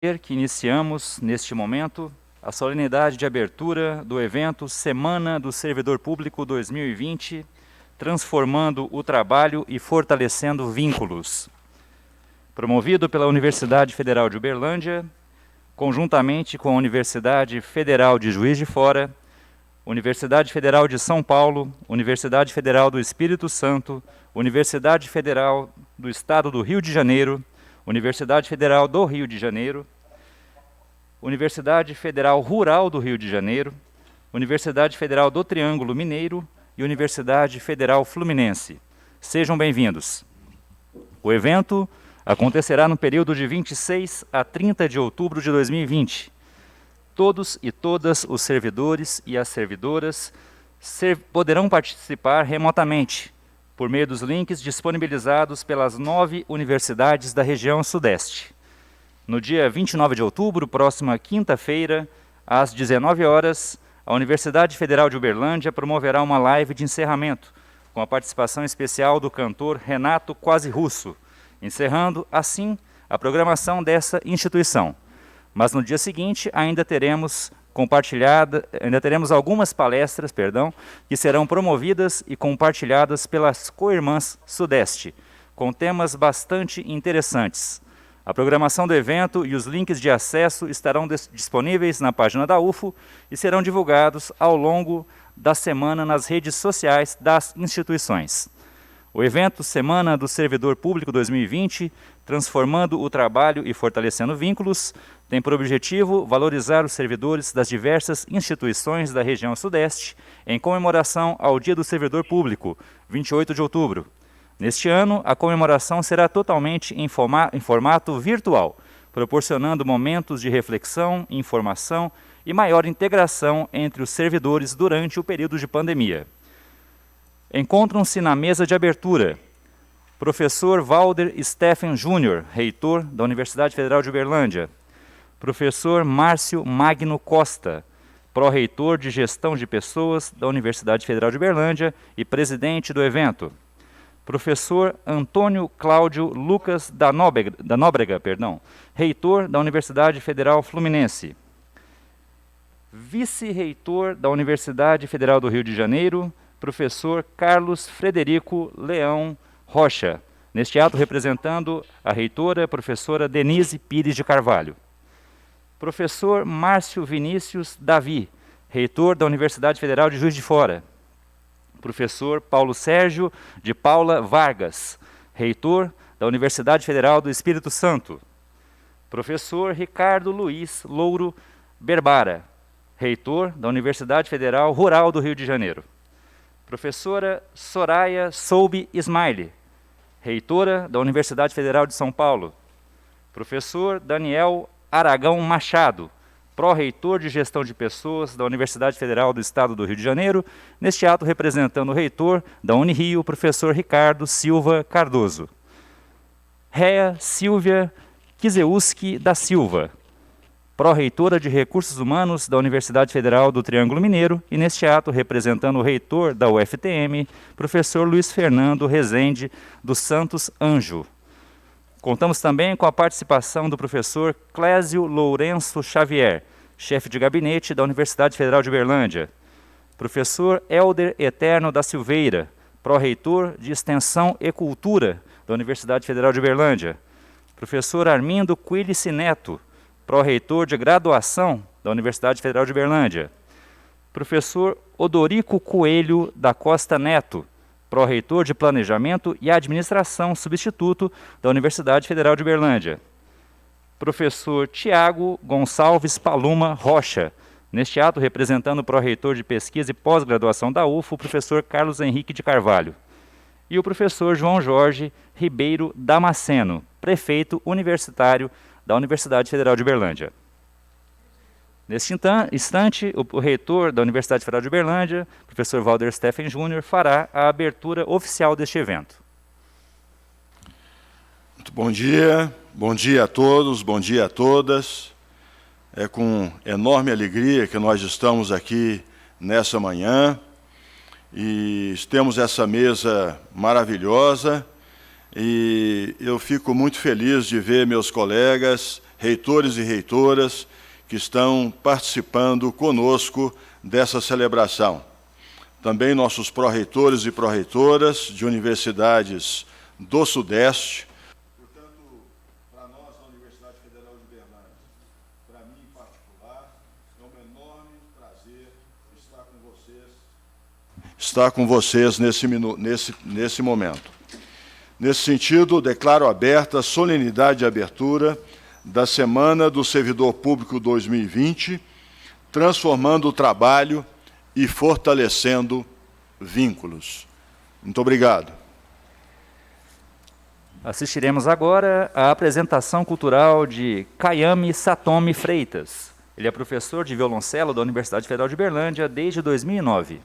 Que iniciamos, neste momento, a solenidade de abertura do evento Semana do Servidor Público 2020, transformando o trabalho e fortalecendo vínculos. Promovido pela Universidade Federal de Uberlândia, conjuntamente com a Universidade Federal de Juiz de Fora, Universidade Federal de São Paulo, Universidade Federal do Espírito Santo, Universidade Federal do Estado do Rio de Janeiro, Universidade Federal do Rio de Janeiro, Universidade Federal Rural do Rio de Janeiro, Universidade Federal do Triângulo Mineiro e Universidade Federal Fluminense. Sejam bem-vindos. O evento acontecerá no período de 26 a 30 de outubro de 2020. Todos e todas os servidores e as servidoras poderão participar remotamente, por meio dos links disponibilizados pelas 9 universidades da região Sudeste. No dia 29 de outubro, próxima quinta-feira, às 19 horas, a Universidade Federal de Uberlândia promoverá uma live de encerramento, com a participação especial do cantor Renato Quase Russo, encerrando, assim, a programação dessa instituição. Mas no dia seguinte ainda teremos algumas palestras, que serão promovidas e compartilhadas pelas co-irmãs Sudeste, com temas bastante interessantes. A programação do evento e os links de acesso estarão disponíveis na página da UFO e serão divulgados ao longo da semana nas redes sociais das instituições. O evento Semana do Servidor Público 2020, transformando o trabalho e fortalecendo vínculos, tem por objetivo valorizar os servidores das diversas instituições da região Sudeste, em comemoração ao Dia do Servidor Público, 28 de outubro. Neste ano, a comemoração será totalmente em formato virtual, proporcionando momentos de reflexão, informação e maior integração entre os servidores durante o período de pandemia. Encontram-se na mesa de abertura professor Valder Steffen Júnior, reitor da Universidade Federal de Uberlândia, professor Márcio Magno Costa, pró-reitor de Gestão de Pessoas da Universidade Federal de Uberlândia e presidente do evento, professor Antônio Cláudio Lucas da Nóbrega, reitor da Universidade Federal Fluminense, vice-reitor da Universidade Federal do Rio de Janeiro, professor Carlos Frederico Leão Rocha, neste ato representando a reitora, professora Denise Pires de Carvalho. Professor Márcio Vinícius Davi, reitor da Universidade Federal de Juiz de Fora. Professor Paulo Sérgio de Paula Vargas, reitor da Universidade Federal do Espírito Santo. Professor Ricardo Luiz Louro Berbara, reitor da Universidade Federal Rural do Rio de Janeiro. Professora Soraya Soube Ismaili, reitora da Universidade Federal de São Paulo. Professor Daniel Aragão Machado, pró-reitor de Gestão de Pessoas da Universidade Federal do Estado do Rio de Janeiro, neste ato representando o reitor da Unirio, professor Ricardo Silva Cardoso. Réa Silvia Kizeuski da Silva, pró-reitora de Recursos Humanos da Universidade Federal do Triângulo Mineiro, e neste ato representando o reitor da UFTM, professor Luiz Fernando Rezende dos Santos Anjo. Contamos também com a participação do professor Clésio Lourenço Xavier, chefe de gabinete da Universidade Federal de Uberlândia. Professor Helder Eterno da Silveira, pró-reitor de Extensão e Cultura da Universidade Federal de Uberlândia. Professor Armindo Quilici Neto, pró-reitor de Graduação da Universidade Federal de Uberlândia. Professor Odorico Coelho da Costa Neto, pró-reitor de Planejamento e Administração substituto da Universidade Federal de Uberlândia. Professor Tiago Gonçalves Paluma Rocha, neste ato representando o pró-reitor de Pesquisa e Pós-Graduação da UFO, o professor Carlos Henrique de Carvalho. E o professor João Jorge Ribeiro Damasceno, prefeito universitário da Universidade Federal de Uberlândia. Neste instante, o reitor da Universidade Federal de Uberlândia, professor Valder Steffen Júnior, fará a abertura oficial deste evento. Muito bom dia a todos, bom dia a todas. É com enorme alegria que nós estamos aqui nessa manhã e temos essa mesa maravilhosa e eu fico muito feliz de ver meus colegas reitores e reitoras que estão participando conosco dessa celebração. Também nossos pró-reitores e pró-reitoras de universidades do Sudeste. Portanto, para nós da Universidade Federal de Berlândia, para mim em particular, é um enorme prazer estar com vocês nesse momento. Nesse sentido, declaro aberta a solenidade de abertura da Semana do Servidor Público 2020, transformando o trabalho e fortalecendo vínculos. Muito obrigado. Assistiremos agora à apresentação cultural de Kayami Satomi Freitas. Ele é professor de violoncelo da Universidade Federal de Berlândia desde 2009.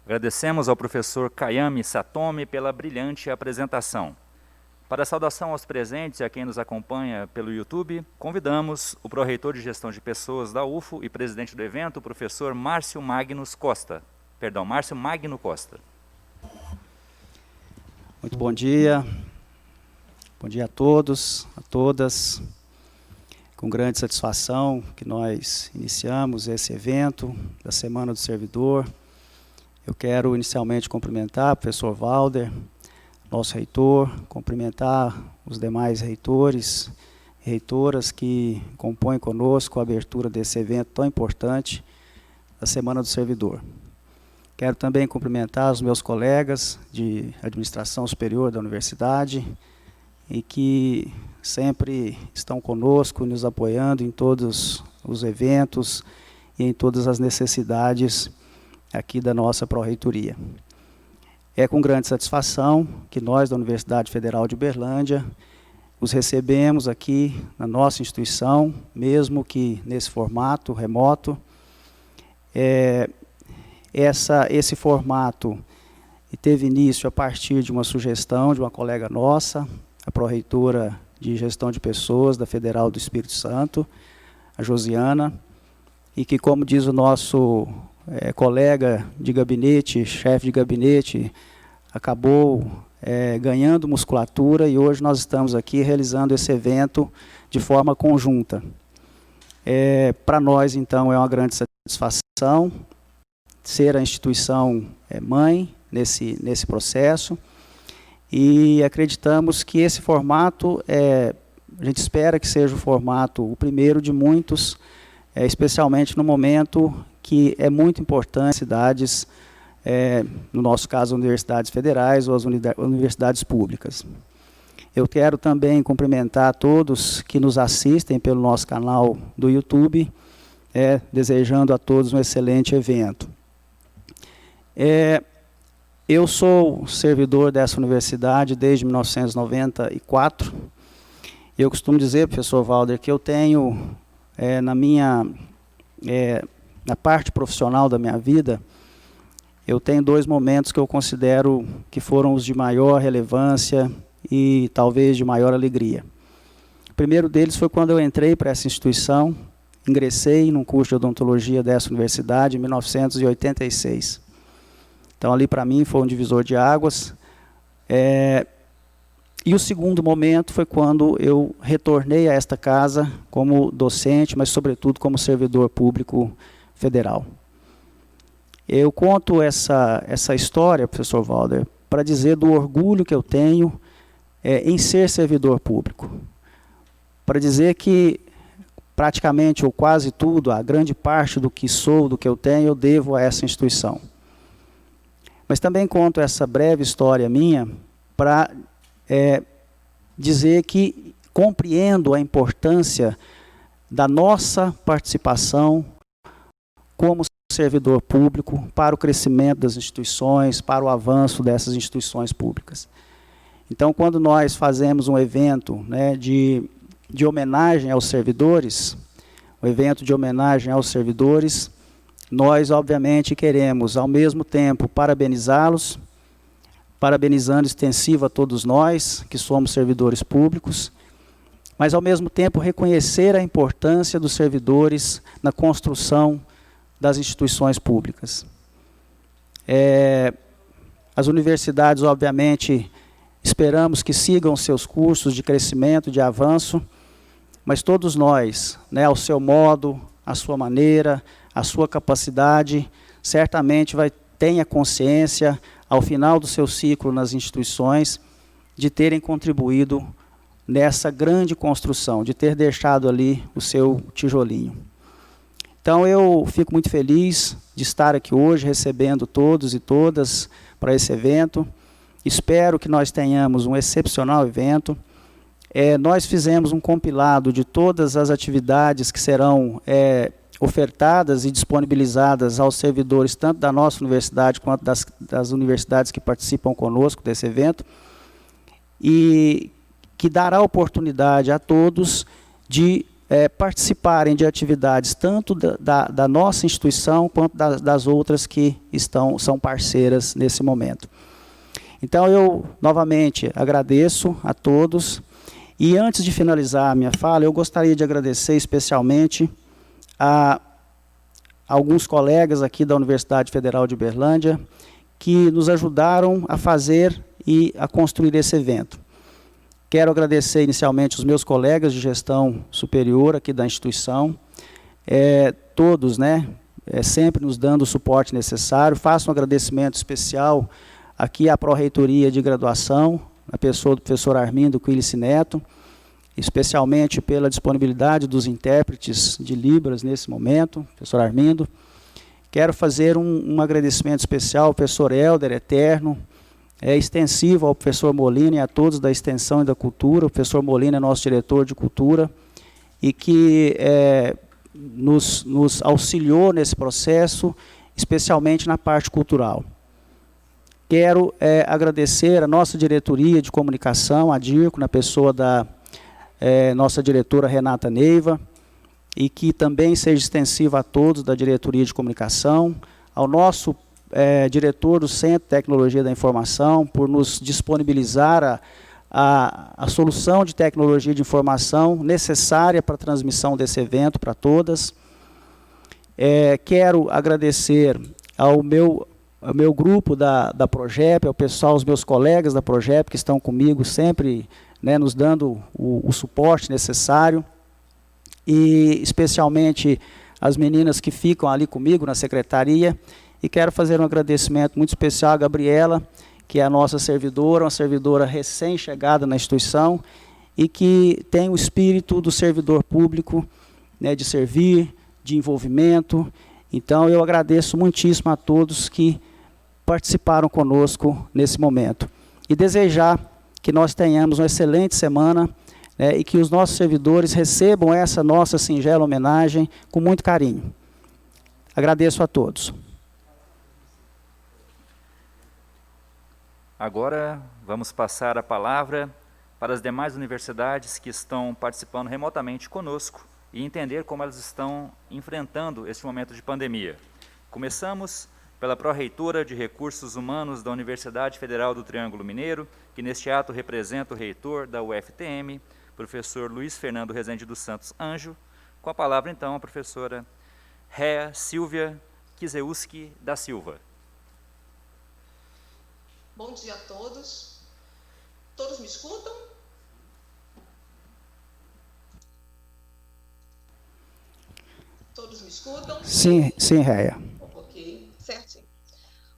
Agradecemos ao professor Kayami Satomi pela brilhante apresentação. Para a saudação aos presentes e a quem nos acompanha pelo YouTube, convidamos o pró-reitor de Gestão de Pessoas da UFO e presidente do evento, o professor Márcio Magno Costa. Muito bom dia. Bom dia a todos, a todas. Com grande satisfação que nós iniciamos esse evento da Semana do Servidor. Eu quero inicialmente cumprimentar o professor Valder, nosso reitor, cumprimentar os demais reitores e reitoras que compõem conosco a abertura desse evento tão importante da Semana do Servidor. Quero também cumprimentar os meus colegas de administração superior da universidade e que sempre estão conosco, nos apoiando em todos os eventos e em todas as necessidades aqui da nossa pró-reitoria. É com grande satisfação que nós, da Universidade Federal de Uberlândia, os recebemos aqui na nossa instituição, mesmo que nesse formato remoto. Esse formato teve início a partir de uma sugestão de uma colega nossa, a pró-reitora de Gestão de Pessoas da Federal do Espírito Santo, a Josiana, e que, como diz o nosso colega de gabinete, chefe de gabinete, acabou ganhando musculatura e hoje nós estamos aqui realizando esse evento de forma conjunta. Para nós, então, é uma grande satisfação ser a instituição mãe nesse processo e acreditamos que esse formato, a gente espera que seja o primeiro de muitos, especialmente no momento que é muito importante as cidades, no nosso caso, universidades federais ou as universidades públicas. Eu quero também cumprimentar a todos que nos assistem pelo nosso canal do YouTube, desejando a todos um excelente evento. Eu sou servidor dessa universidade desde 1994. Eu costumo dizer, professor Valder, que eu tenho, na parte profissional da minha vida, eu tenho 2 momentos que eu considero que foram os de maior relevância e talvez de maior alegria. O primeiro deles foi quando eu entrei para essa instituição, ingressei num curso de odontologia dessa universidade em 1986. Então, ali para mim foi um divisor de águas. E o segundo momento foi quando eu retornei a esta casa como docente, mas sobretudo como servidor público federal. Eu conto essa história, professor Valder, para dizer do orgulho que eu tenho em ser servidor público. Para dizer que praticamente ou quase tudo, a grande parte do que sou, do que eu tenho, eu devo a essa instituição. Mas também conto essa breve história minha para dizer que compreendo a importância da nossa participação como servidor público para o crescimento das instituições, para o avanço dessas instituições públicas. Então, quando nós fazemos um evento de homenagem aos servidores, nós, obviamente, queremos, ao mesmo tempo, parabenizá-los, parabenizando extensivo a todos nós, que somos servidores públicos, mas, ao mesmo tempo, reconhecer a importância dos servidores na construção das instituições públicas. As universidades, obviamente, esperamos que sigam seus cursos de crescimento, de avanço, mas todos nós, ao seu modo, à sua maneira, a sua capacidade, certamente tenha consciência, ao final do seu ciclo nas instituições, de terem contribuído nessa grande construção, de ter deixado ali o seu tijolinho. Então, eu fico muito feliz de estar aqui hoje, recebendo todos e todas para esse evento. Espero que nós tenhamos um excepcional evento. Nós fizemos um compilado de todas as atividades que serão ofertadas e disponibilizadas aos servidores, tanto da nossa universidade quanto das universidades que participam conosco desse evento, e que dará oportunidade a todos de participarem de atividades tanto da nossa instituição quanto das outras que são parceiras nesse momento. Então, eu novamente agradeço a todos, e antes de finalizar a minha fala, eu gostaria de agradecer especialmente a alguns colegas aqui da Universidade Federal de Uberlândia que nos ajudaram a fazer e a construir esse evento. Quero agradecer inicialmente os meus colegas de gestão superior aqui da instituição, todos, né, sempre nos dando o suporte necessário. Faço um agradecimento especial aqui à Pró-Reitoria de Graduação, na pessoa do professor Armindo Quilice Neto, especialmente pela disponibilidade dos intérpretes de Libras nesse momento, professor Armindo. Quero fazer um agradecimento especial ao professor Helder Eterno, extensivo ao professor Molina e a todos da Extensão e da Cultura. O professor Molina é nosso diretor de Cultura e que nos auxiliou nesse processo, especialmente na parte cultural. Quero agradecer a nossa diretoria de comunicação, a DIRCO, na pessoa da nossa diretora Renata Neiva, e que também seja extensiva a todos da diretoria de comunicação, ao nosso diretor do Centro de Tecnologia da Informação, por nos disponibilizar a solução de tecnologia de informação necessária para a transmissão desse evento para todas. Quero agradecer ao meu grupo da Progep, ao pessoal, aos meus colegas da Progep, que estão comigo sempre, né, nos dando o suporte necessário, e especialmente as meninas que ficam ali comigo na secretaria. E quero fazer um agradecimento muito especial à Gabriela, que é a nossa servidora, uma servidora recém-chegada na instituição, e que tem o espírito do servidor público, né, de servir, de envolvimento. Então, eu agradeço muitíssimo a todos que participaram conosco nesse momento. E desejar que nós tenhamos uma excelente semana, e que os nossos servidores recebam essa nossa singela homenagem com muito carinho. Agradeço a todos. Agora vamos passar a palavra para as demais universidades que estão participando remotamente conosco e entender como elas estão enfrentando este momento de pandemia. Começamos pela Pró-Reitora de Recursos Humanos da Universidade Federal do Triângulo Mineiro, que neste ato representa o reitor da UFTM, professor Luiz Fernando Rezende dos Santos Anjo. Com a palavra, então, a professora Réa Silvia Kizeuski da Silva. Bom dia a todos. Todos me escutam? Todos me escutam? Sim, sim, Réa. Ok, certinho.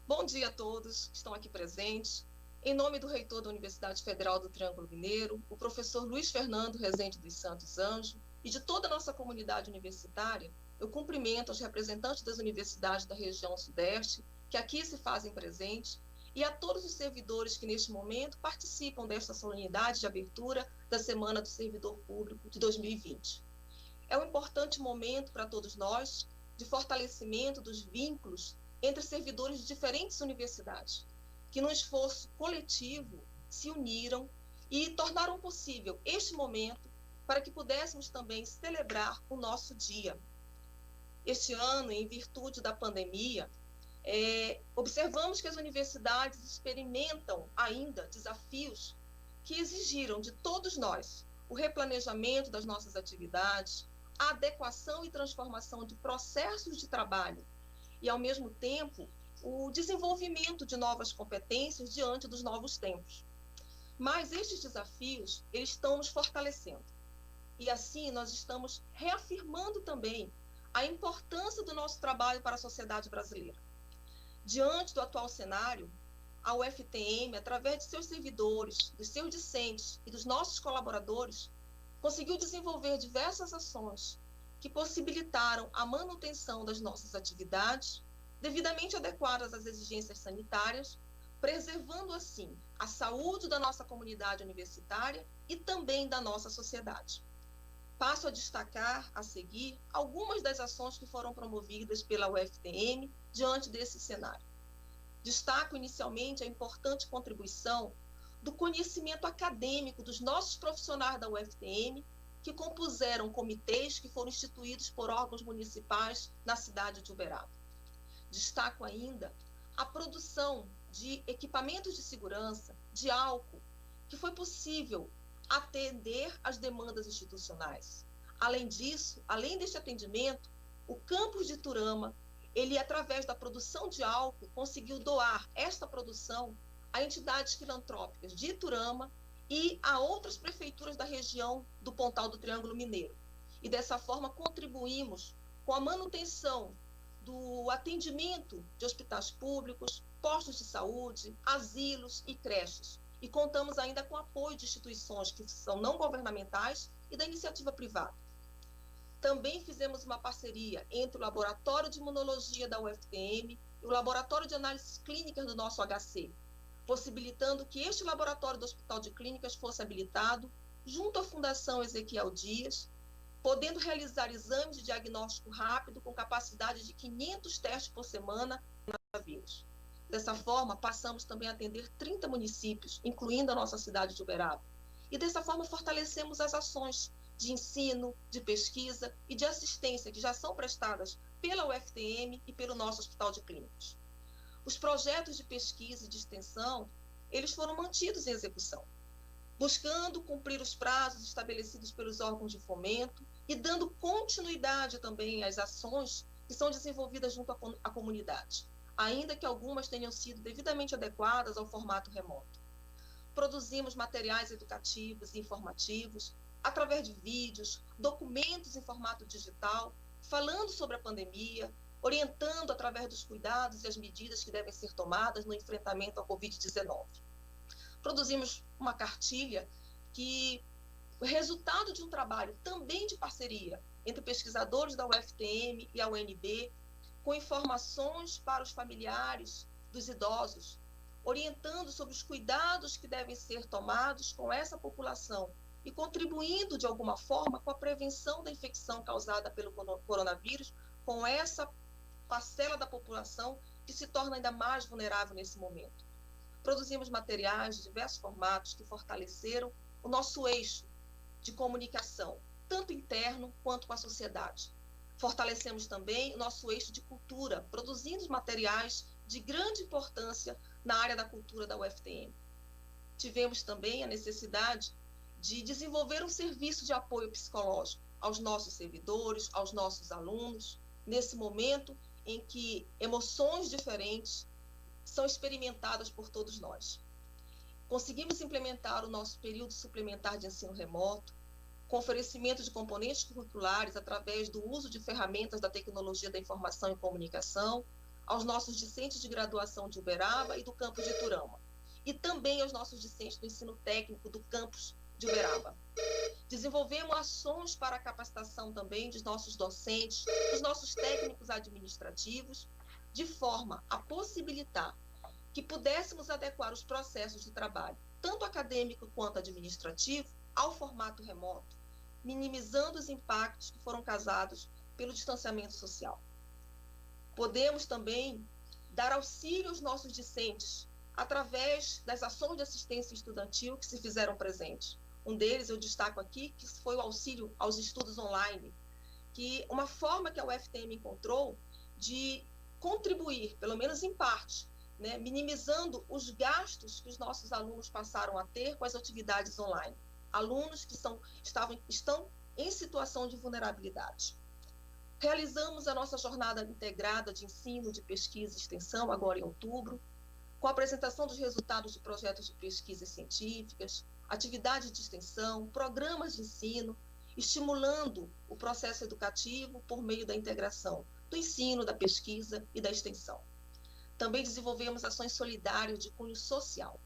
Bom dia a todos que estão aqui presentes. Em nome do reitor da Universidade Federal do Triângulo Mineiro, o professor Luiz Fernando Rezende dos Santos Anjo, e de toda a nossa comunidade universitária, eu cumprimento os representantes das universidades da região Sudeste, que aqui se fazem presentes, e a todos os servidores que, neste momento, participam desta solenidade de abertura da Semana do Servidor Público de 2020. É um importante momento para todos nós de fortalecimento dos vínculos entre servidores de diferentes universidades, que, num esforço coletivo, se uniram e tornaram possível este momento para que pudéssemos também celebrar o nosso dia. Este ano, em virtude da pandemia, observamos que as universidades experimentam ainda desafios que exigiram de todos nós o replanejamento das nossas atividades, a adequação e transformação de processos de trabalho e, ao mesmo tempo, o desenvolvimento de novas competências diante dos novos tempos. Mas estes desafios, eles estão nos fortalecendo. E assim nós estamos reafirmando também a importância do nosso trabalho para a sociedade brasileira. Diante do atual cenário, a UFTM, através de seus servidores, dos seus discentes e dos nossos colaboradores, conseguiu desenvolver diversas ações que possibilitaram a manutenção das nossas atividades, devidamente adequadas às exigências sanitárias, preservando assim a saúde da nossa comunidade universitária e também da nossa sociedade. Passo a destacar, a seguir, algumas das ações que foram promovidas pela UFTM diante desse cenário. Destaco inicialmente a importante contribuição do conhecimento acadêmico dos nossos profissionais da UFTM, que compuseram comitês que foram instituídos por órgãos municipais na cidade de Uberaba. Destaco ainda a produção de equipamentos de segurança, de álcool, que foi possível atender às demandas institucionais. Além disso, além deste atendimento, o campus de Iturama, ele, através da produção de álcool, conseguiu doar esta produção a entidades filantrópicas de Iturama e a outras prefeituras da região do Pontal do Triângulo Mineiro. E dessa forma contribuímos com a manutenção do atendimento de hospitais públicos, postos de saúde, asilos e creches. E contamos ainda com apoio de instituições que são não governamentais e da iniciativa privada. Também fizemos uma parceria entre o Laboratório de Imunologia da UFTM e o Laboratório de Análises Clínicas do nosso HC, possibilitando que este laboratório do Hospital de Clínicas fosse habilitado junto à Fundação Ezequiel Dias, podendo realizar exames de diagnóstico rápido com capacidade de 500 testes por semana no coronavírus. Dessa forma, passamos também a atender 30 municípios, incluindo a nossa cidade de Uberaba. E dessa forma, fortalecemos as ações de ensino, de pesquisa e de assistência que já são prestadas pela UFTM e pelo nosso Hospital de Clínicas. Os projetos de pesquisa e de extensão, eles foram mantidos em execução, buscando cumprir os prazos estabelecidos pelos órgãos de fomento e dando continuidade também às ações que são desenvolvidas junto à comunidade, ainda que algumas tenham sido devidamente adequadas ao formato remoto. Produzimos materiais educativos e informativos, através de vídeos, documentos em formato digital, falando sobre a pandemia, orientando através dos cuidados e as medidas que devem ser tomadas no enfrentamento ao Covid-19. Produzimos uma cartilha que é resultado de um trabalho também de parceria entre pesquisadores da UFTM e a UNB, com informações para os familiares dos idosos, orientando sobre os cuidados que devem ser tomados com essa população e contribuindo, de alguma forma, com a prevenção da infecção causada pelo coronavírus, com essa parcela da população que se torna ainda mais vulnerável nesse momento. Produzimos materiais de diversos formatos que fortaleceram o nosso eixo de comunicação, tanto interno quanto com a sociedade. Fortalecemos também o nosso eixo de cultura, produzindo materiais de grande importância na área da cultura da UFTM. Tivemos também a necessidade de desenvolver um serviço de apoio psicológico aos nossos servidores, aos nossos alunos, nesse momento em que emoções diferentes são experimentadas por todos nós. Conseguimos implementar o nosso período suplementar de ensino remoto, com oferecimento de componentes curriculares através do uso de ferramentas da tecnologia da informação e comunicação, aos nossos discentes de graduação de Uberaba e do campus de Iturama, e também aos nossos discentes do ensino técnico do campus de Uberaba. Desenvolvemos ações para a capacitação também dos nossos docentes, dos nossos técnicos administrativos, de forma a possibilitar que pudéssemos adequar os processos de trabalho, tanto acadêmico quanto administrativo, ao formato remoto, minimizando os impactos que foram causados pelo distanciamento social. Podemos também dar auxílio aos nossos discentes através das ações de assistência estudantil que se fizeram presentes. Um deles eu destaco aqui, que foi o auxílio aos estudos online, que uma forma que a UFTM encontrou de contribuir, pelo menos em parte, né, minimizando os gastos que os nossos alunos passaram a ter com as atividades online. Alunos que estão em situação de vulnerabilidade. Realizamos a nossa jornada integrada de ensino, de pesquisa e extensão, agora em outubro, com a apresentação dos resultados de projetos de pesquisas científicas, atividades de extensão, programas de ensino, estimulando o processo educativo por meio da integração do ensino, da pesquisa e da extensão. Também desenvolvemos ações solidárias de cunho social,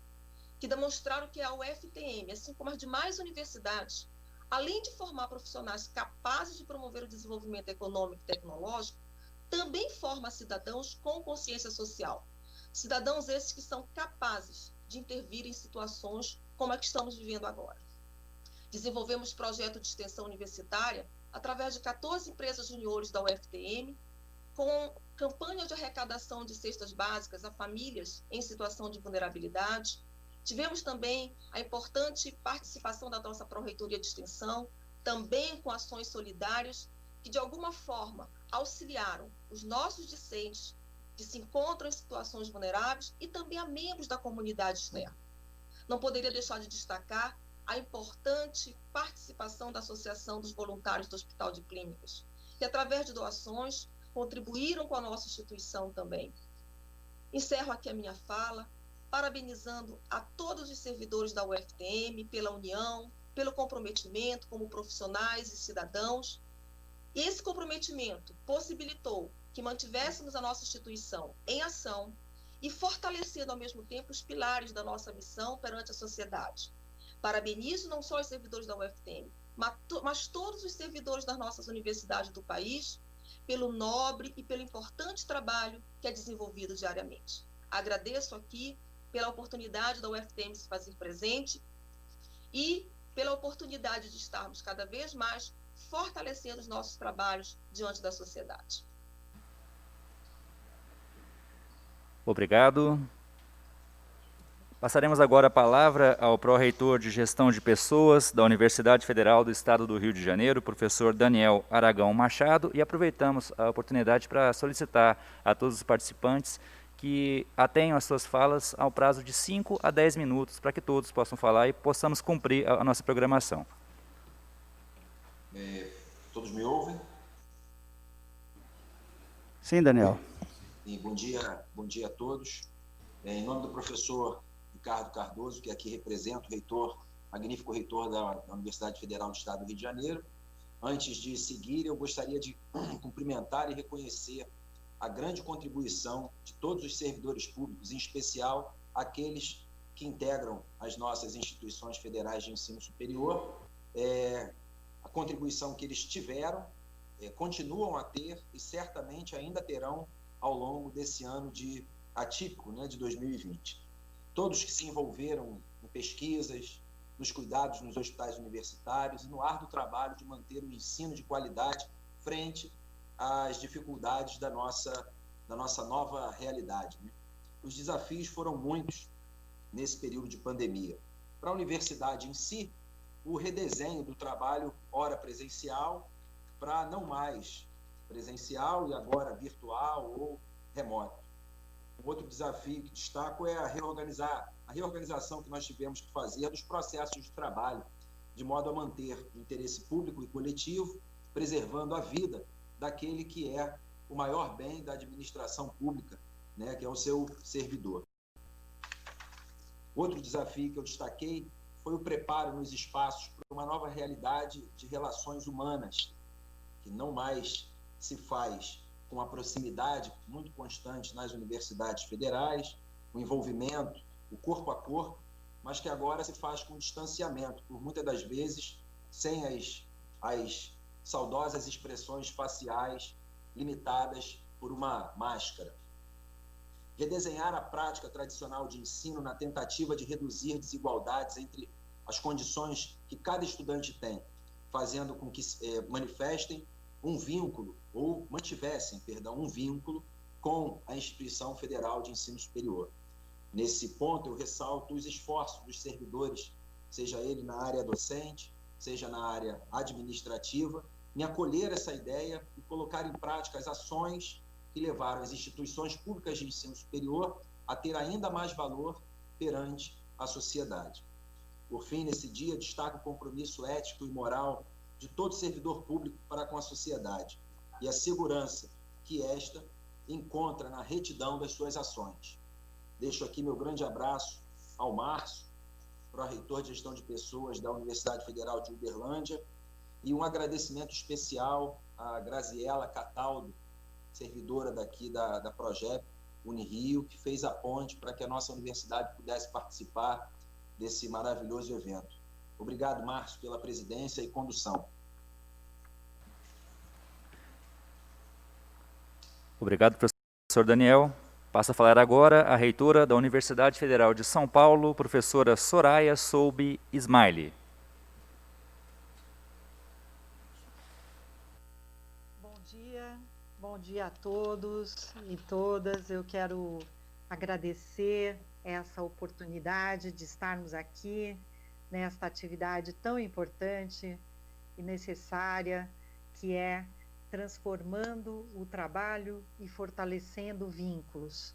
que demonstraram que a UFTM, assim como as demais universidades, além de formar profissionais capazes de promover o desenvolvimento econômico e tecnológico, também forma cidadãos com consciência social. Cidadãos esses que são capazes de intervir em situações como a que estamos vivendo agora. Desenvolvemos projeto de extensão universitária através de 14 empresas juniores da UFTM, com campanha de arrecadação de cestas básicas a famílias em situação de vulnerabilidade. Tivemos também a importante participação da nossa Pró-Reitoria de Extensão, também com ações solidárias, que de alguma forma auxiliaram os nossos discentes que se encontram em situações vulneráveis e também a membros da comunidade externa. Não poderia deixar de destacar a importante participação da Associação dos Voluntários do Hospital de Clínicas, que através de doações contribuíram com a nossa instituição também. Encerro aqui a minha fala, parabenizando a todos os servidores da UFTM pela união, pelo comprometimento como profissionais e cidadãos. E esse comprometimento possibilitou que mantivéssemos a nossa instituição em ação e fortalecendo ao mesmo tempo os pilares da nossa missão perante a sociedade. Parabenizo não só os servidores da UFTM, mas todos os servidores das nossas universidades do país pelo nobre e pelo importante trabalho que é desenvolvido diariamente. Agradeço aqui pela oportunidade da UFTM se fazer presente e pela oportunidade de estarmos cada vez mais fortalecendo os nossos trabalhos diante da sociedade. Obrigado. Passaremos agora a palavra ao pró-reitor de Gestão de Pessoas da Universidade Federal do Estado do Rio de Janeiro, professor Daniel Aragão Machado, e aproveitamos a oportunidade para solicitar a todos os participantes que atenham as suas falas ao prazo de 5 a 10 minutos, para que todos possam falar e possamos cumprir a nossa programação. Todos me ouvem? Sim, Daniel. E bom dia a todos. Em nome do professor Ricardo Cardoso, que aqui representa o reitor, magnífico reitor da Universidade Federal do Estado do Rio de Janeiro, antes de seguir, eu gostaria de cumprimentar e reconhecer a grande contribuição de todos os servidores públicos, em especial aqueles que integram as nossas instituições federais de ensino superior, a contribuição que eles tiveram, continuam a ter e certamente ainda terão ao longo desse ano atípico, de 2020. Todos que se envolveram em pesquisas, nos cuidados nos hospitais universitários e no árduo trabalho de manter o ensino de qualidade frente às dificuldades da nossa nova realidade. Os desafios foram muitos nesse período de pandemia. Para a universidade em si, o redesenho do trabalho ora presencial para não mais presencial e agora virtual ou remoto. Um outro desafio que destaco é a reorganização que nós tivemos que fazer dos processos de trabalho, de modo a manter o interesse público e coletivo, preservando a vida daquele que é o maior bem da administração pública, que é o seu servidor. Outro desafio que eu destaquei foi o preparo nos espaços para uma nova realidade de relações humanas, que não mais se faz com a proximidade muito constante nas universidades federais, o envolvimento, o corpo a corpo, mas que agora se faz com distanciamento, por muitas das vezes sem as saudosas expressões faciais limitadas por uma máscara. Redesenhar a prática tradicional de ensino na tentativa de reduzir desigualdades entre as condições que cada estudante tem, fazendo com que manifestem um vínculo, ou mantivessem, um vínculo com a Instituição Federal de Ensino Superior. Nesse ponto, eu ressalto os esforços dos servidores, seja ele na área docente, seja na área administrativa, em acolher essa ideia e colocar em prática as ações que levaram as instituições públicas de ensino superior a ter ainda mais valor perante a sociedade. Por fim, nesse dia, destaco o compromisso ético e moral de todo servidor público para com a sociedade e a segurança que esta encontra na retidão das suas ações. Deixo aqui meu grande abraço ao Márcio, pró-reitor de Gestão de Pessoas da Universidade Federal de Uberlândia, e um agradecimento especial à Graziela Cataldo, servidora daqui da Progep Unirio, que fez a ponte para que a nossa universidade pudesse participar desse maravilhoso evento. Obrigado, Márcio, pela presidência e condução. Obrigado, professor Daniel. Passa a falar agora a reitora da Universidade Federal de São Paulo, professora Soraya Soube Ismaili. Bom dia a todos e todas. Eu quero agradecer essa oportunidade de estarmos aqui nesta atividade tão importante e necessária, que é transformando o trabalho e fortalecendo vínculos.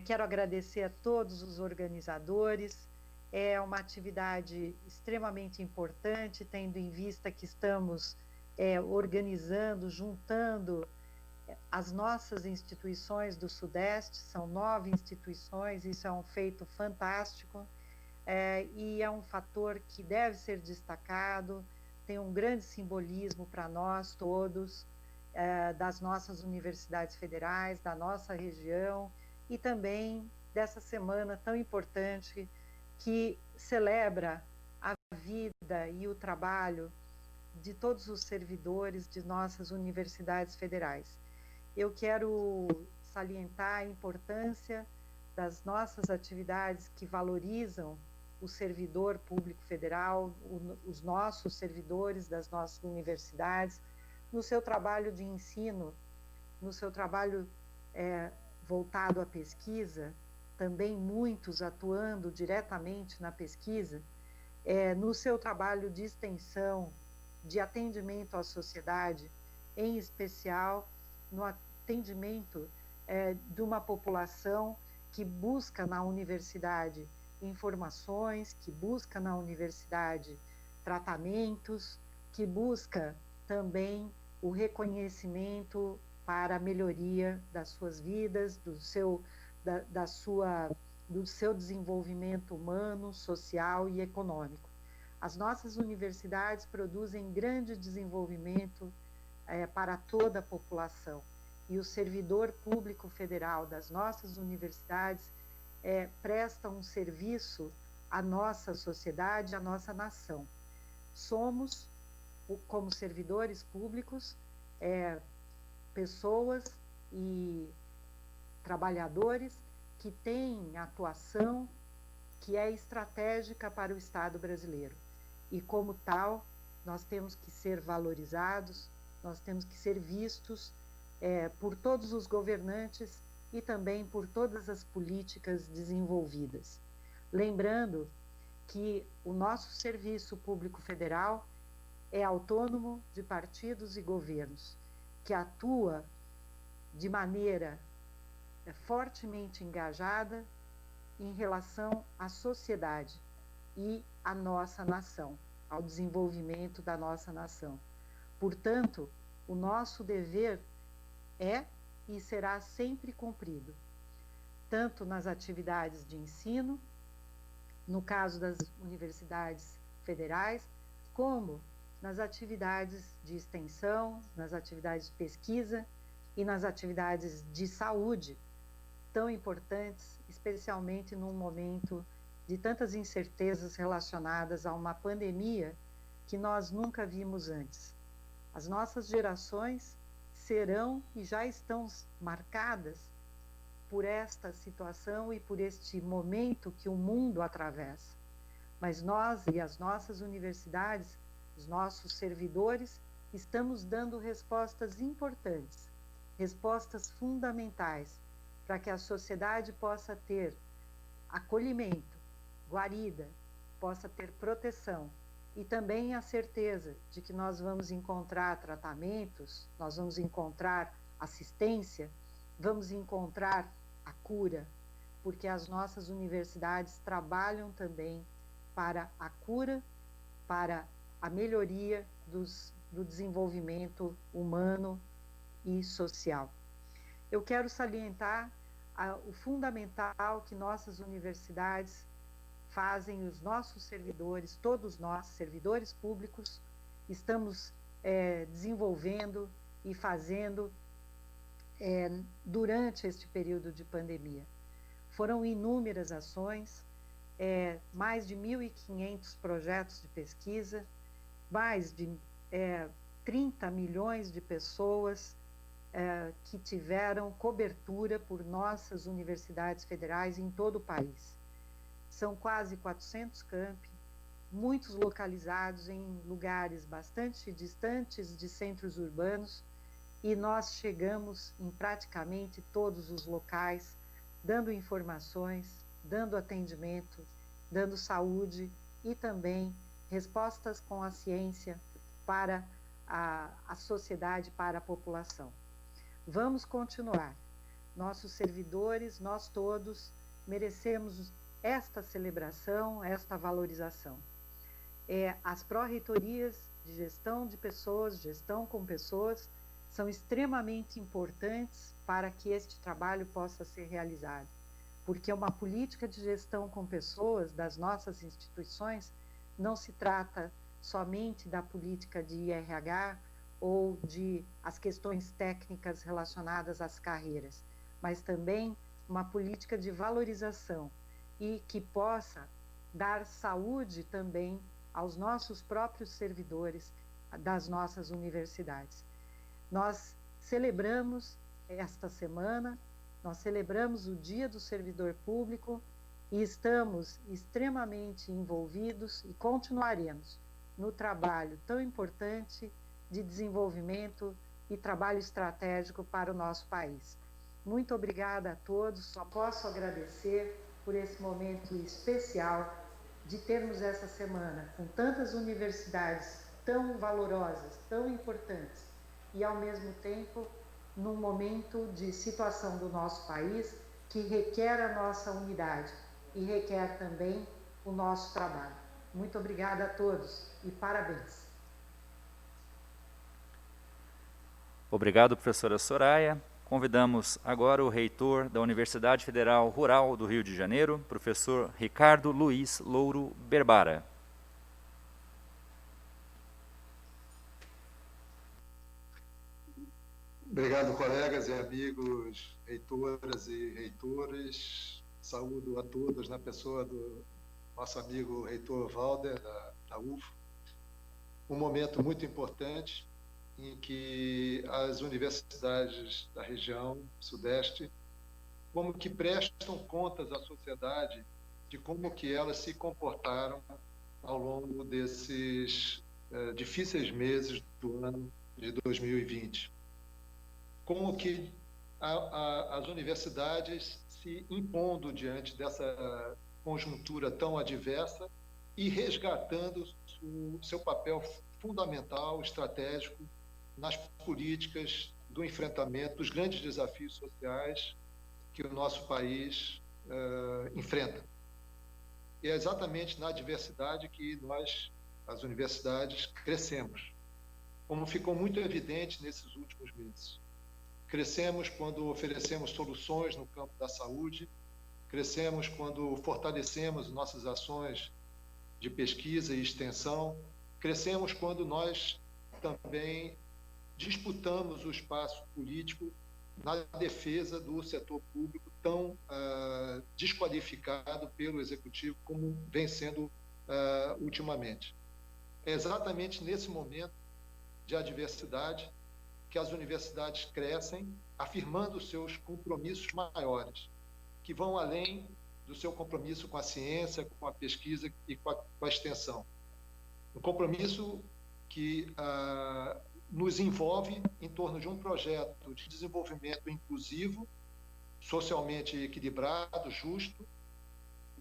Quero agradecer a todos os organizadores. É uma atividade extremamente importante, tendo em vista que estamos organizando, juntando As nossas instituições do Sudeste são 9 instituições, isso é um feito fantástico, e é um fator que deve ser destacado, tem um grande simbolismo para nós todos, das nossas universidades federais, da nossa região, e também dessa semana tão importante que celebra a vida e o trabalho de todos os servidores de nossas universidades federais. Eu quero salientar a importância das nossas atividades que valorizam o servidor público federal, os nossos servidores das nossas universidades, no seu trabalho de ensino, no seu trabalho voltado à pesquisa, também muitos atuando diretamente na pesquisa, no seu trabalho de extensão, de atendimento à sociedade, em especial no atendimento de uma população que busca na universidade informações, que busca na universidade tratamentos, que busca também o reconhecimento para a melhoria das suas vidas, do seu desenvolvimento humano, social e econômico. As nossas universidades produzem grande desenvolvimento para toda a população, e o servidor público federal das nossas universidades presta um serviço à nossa sociedade, à nossa nação. Somos, como servidores públicos, pessoas e trabalhadores que têm atuação que é estratégica para o Estado brasileiro. E, como tal, nós temos que ser valorizados, nós temos que ser vistos por todos os governantes e também por todas as políticas desenvolvidas. Lembrando que o nosso serviço público federal é autônomo de partidos e governos, que atua de maneira fortemente engajada em relação à sociedade e à nossa nação, ao desenvolvimento da nossa nação. Portanto, o nosso dever é e será sempre cumprido, tanto nas atividades de ensino, no caso das universidades federais, como nas atividades de extensão, nas atividades de pesquisa e nas atividades de saúde, tão importantes, especialmente num momento de tantas incertezas relacionadas a uma pandemia que nós nunca vimos antes. As nossas gerações serão e já estão marcadas por esta situação e por este momento que o mundo atravessa. Mas nós e as nossas universidades, os nossos servidores, estamos dando respostas importantes, respostas fundamentais, para que a sociedade possa ter acolhimento, guarida, possa ter proteção e também a certeza de que nós vamos encontrar tratamentos, nós vamos encontrar assistência, vamos encontrar a cura, porque as nossas universidades trabalham também para a cura, para a melhoria do desenvolvimento humano e social. Eu quero salientar o fundamental que nossas universidades fazem, os nossos servidores, todos nós, servidores públicos, estamos desenvolvendo e fazendo durante este período de pandemia. Foram inúmeras ações, mais de 1.500 projetos de pesquisa, mais de 30 milhões de pessoas que tiveram cobertura por nossas universidades federais em todo o país. São quase 400 campi, muitos localizados em lugares bastante distantes de centros urbanos, e nós chegamos em praticamente todos os locais, dando informações, dando atendimento, dando saúde e também respostas com a ciência para a sociedade, para a população. Vamos continuar. Nossos servidores, nós todos, merecemos esta celebração, esta valorização. As pró-reitorias de gestão de pessoas, gestão com pessoas, são extremamente importantes para que este trabalho possa ser realizado, porque uma política de gestão com pessoas das nossas instituições não se trata somente da política de IRH ou de as questões técnicas relacionadas às carreiras, mas também uma política de valorização e que possa dar saúde também aos nossos próprios servidores das nossas universidades. Nós celebramos esta semana, nós celebramos o Dia do Servidor Público e estamos extremamente envolvidos e continuaremos no trabalho tão importante de desenvolvimento e trabalho estratégico para o nosso país. Muito obrigada a todos, só posso agradecer por esse momento especial de termos essa semana com tantas universidades tão valorosas, tão importantes, e ao mesmo tempo num momento de situação do nosso país que requer a nossa unidade e requer também o nosso trabalho. Muito obrigada a todos e parabéns. Obrigado, professora Soraya. Convidamos agora o reitor da Universidade Federal Rural do Rio de Janeiro, professor Ricardo Luiz Louro Berbara. Obrigado, colegas e amigos, reitoras e reitores. Saúdo a todos na pessoa do nosso amigo reitor Valder, da UFO. Um momento muito importante em que as universidades da região Sudeste, como que prestam contas à sociedade de como que elas se comportaram ao longo desses difíceis meses do ano de 2020. Como que as universidades se impondo diante dessa conjuntura tão adversa e resgatando o seu papel fundamental, estratégico, nas políticas do enfrentamento dos grandes desafios sociais que o nosso país enfrenta. E é exatamente na adversidade que nós, as universidades, crescemos, como ficou muito evidente nesses últimos meses. Crescemos quando oferecemos soluções no campo da saúde, crescemos quando fortalecemos nossas ações de pesquisa e extensão, crescemos quando nós também disputamos o espaço político na defesa do setor público tão desqualificado pelo Executivo como vem sendo ultimamente. É exatamente nesse momento de adversidade que as universidades crescem, afirmando seus compromissos maiores, que vão além do seu compromisso com a ciência, com a pesquisa e com a extensão. Um compromisso que nos envolve em torno de um projeto de desenvolvimento inclusivo, socialmente equilibrado, justo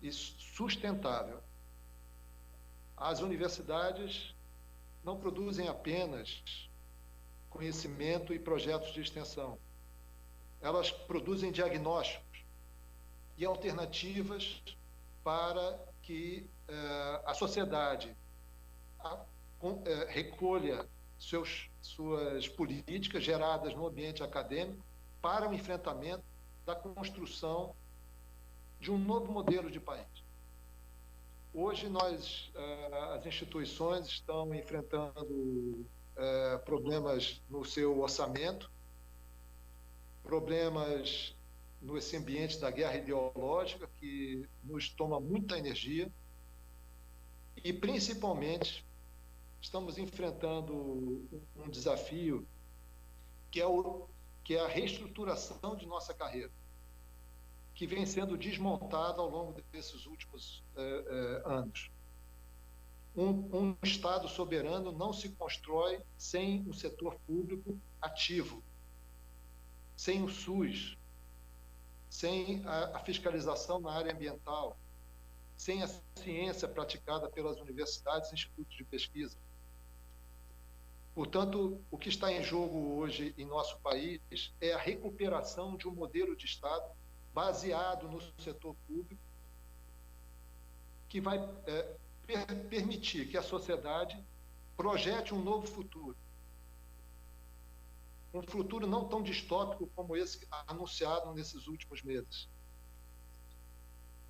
e sustentável. As universidades não produzem apenas conhecimento e projetos de extensão. Elas produzem diagnósticos e alternativas para que a sociedade recolha suas políticas geradas no ambiente acadêmico para o enfrentamento da construção de um novo modelo de país. Hoje, as instituições estão enfrentando problemas no seu orçamento, problemas nesse ambiente da guerra ideológica que nos toma muita energia e, principalmente, estamos enfrentando um desafio que é a reestruturação de nossa carreira, que vem sendo desmontada ao longo desses últimos anos. Um Estado soberano não se constrói sem um setor público ativo, sem o SUS, sem a fiscalização na área ambiental, sem a ciência praticada pelas universidades e institutos de pesquisa. Portanto, o que está em jogo hoje em nosso país é a recuperação de um modelo de Estado baseado no setor público, que vai permitir que a sociedade projete um novo futuro. um futuro não tão distópico como esse anunciado nesses últimos meses,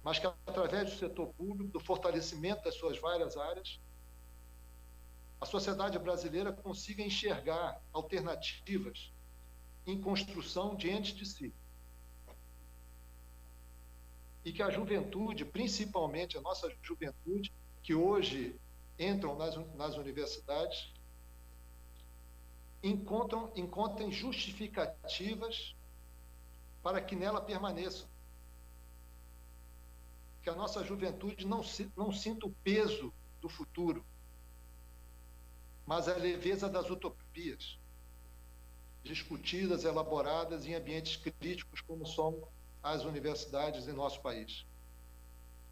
mas que, através do setor público, do fortalecimento das suas várias áreas, a sociedade brasileira consiga enxergar alternativas em construção diante de si. E que a juventude, principalmente a nossa juventude, que hoje entram nas universidades, encontrem justificativas para que nela permaneçam. Que a nossa juventude não sinta o peso do futuro, mas a leveza das utopias, discutidas, elaboradas em ambientes críticos como são as universidades em nosso país.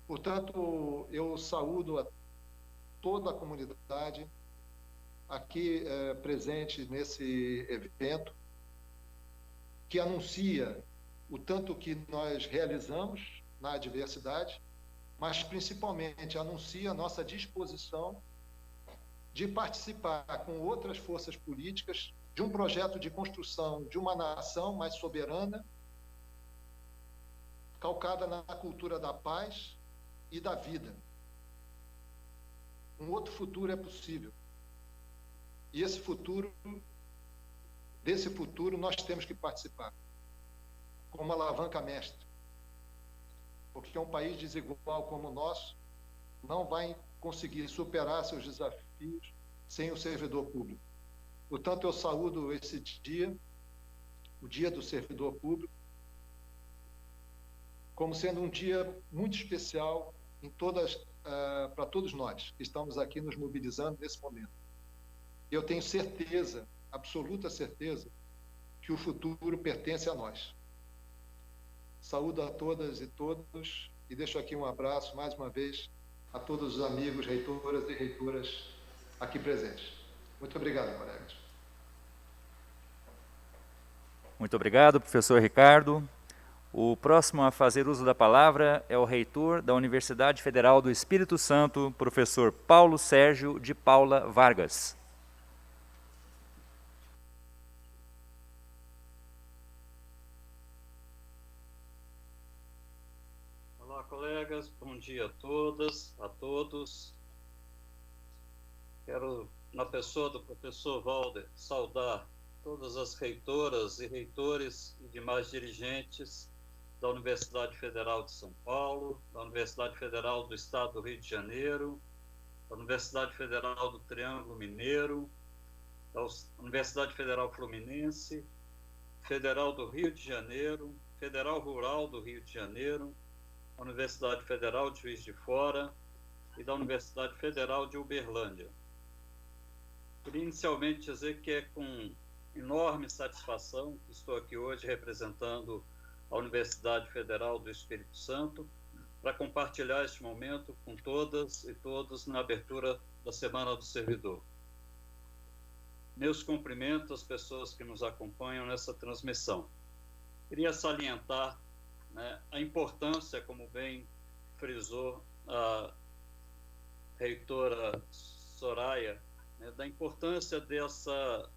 Portanto, eu saúdo a toda a comunidade aqui presente nesse evento, que anuncia o tanto que nós realizamos na adversidade, mas principalmente anuncia a nossa disposição de participar com outras forças políticas de um projeto de construção de uma nação mais soberana, calcada na cultura da paz e da vida. Um outro futuro é possível. E desse futuro nós temos que participar, como uma alavanca mestra. Porque um país desigual como o nosso não vai conseguir superar seus desafios sem o servidor público. Portanto, eu saúdo esse dia, o Dia do Servidor Público, como sendo um dia muito especial para todos nós que estamos aqui nos mobilizando nesse momento. Eu tenho certeza, absoluta certeza, que o futuro pertence a nós. Saúdo a todas e todos e deixo aqui um abraço, mais uma vez, a todos os amigos, reitoras e reitoras aqui presentes. Muito obrigado, colegas. Muito obrigado, professor Ricardo. O próximo a fazer uso da palavra é o reitor da Universidade Federal do Espírito Santo, professor Paulo Sérgio de Paula Vargas. Olá, colegas, bom dia a todas, a todos. Quero, na pessoa do professor Valder, saudar todas as reitoras e reitores e demais dirigentes da Universidade Federal de São Paulo, da Universidade Federal do Estado do Rio de Janeiro, da Universidade Federal do Triângulo Mineiro, da Universidade Federal Fluminense, Federal do Rio de Janeiro, Federal Rural do Rio de Janeiro, da Universidade Federal de Juiz de Fora e da Universidade Federal de Uberlândia. Queria inicialmente dizer que é com enorme satisfação que estou aqui hoje representando a Universidade Federal do Espírito Santo para compartilhar este momento com todas e todos na abertura da Semana do Servidor. Meus cumprimentos às pessoas que nos acompanham nessa transmissão. Queria salientar a importância, como bem frisou a reitora Soraya, da importância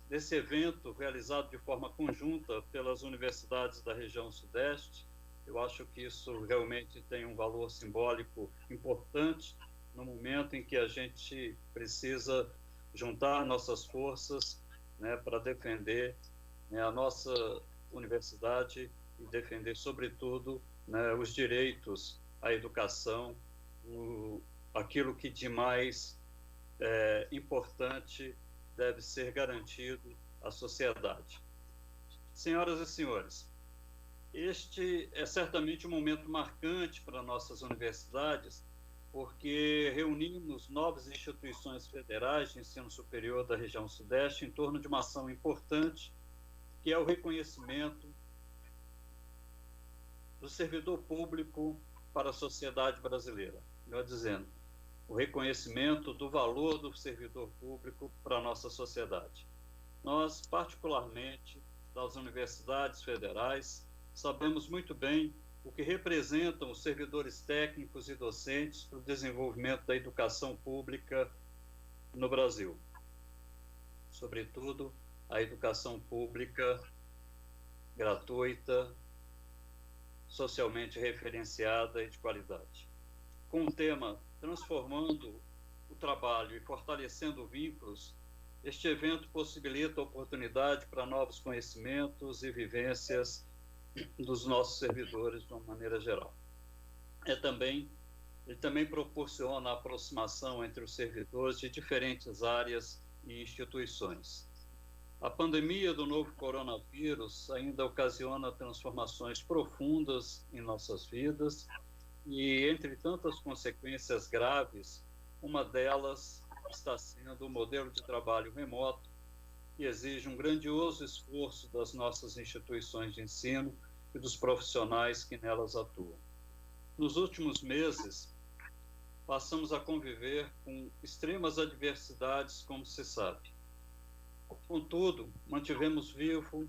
desse evento realizado de forma conjunta pelas universidades da região Sudeste. Eu acho que isso realmente tem um valor simbólico importante no momento em que a gente precisa juntar nossas forças para defender a nossa universidade e defender, sobretudo, os direitos à educação, aquilo que de mais importante deve ser garantido à sociedade. Senhoras e senhores, este é certamente um momento marcante para nossas universidades, porque reunimos 9 instituições federais de ensino superior da região Sudeste em torno de uma ação importante, que é o reconhecimento do servidor público para a sociedade brasileira. Melhor dizendo, o reconhecimento do valor do servidor público para a nossa sociedade. Nós, particularmente, das universidades federais, sabemos muito bem o que representam os servidores técnicos e docentes para o desenvolvimento da educação pública no Brasil. Sobretudo, a educação pública gratuita, socialmente referenciada e de qualidade. Com o tema Transformando o Trabalho e Fortalecendo Vínculos, este evento possibilita a oportunidade para novos conhecimentos e vivências dos nossos servidores de uma maneira geral. Ele também proporciona a aproximação entre os servidores de diferentes áreas e instituições. A pandemia do novo coronavírus ainda ocasiona transformações profundas em nossas vidas e, entre tantas consequências graves, uma delas está sendo o modelo de trabalho remoto, que exige um grandioso esforço das nossas instituições de ensino e dos profissionais que nelas atuam. Nos últimos meses, passamos a conviver com extremas adversidades, como se sabe. Contudo, mantivemos vivo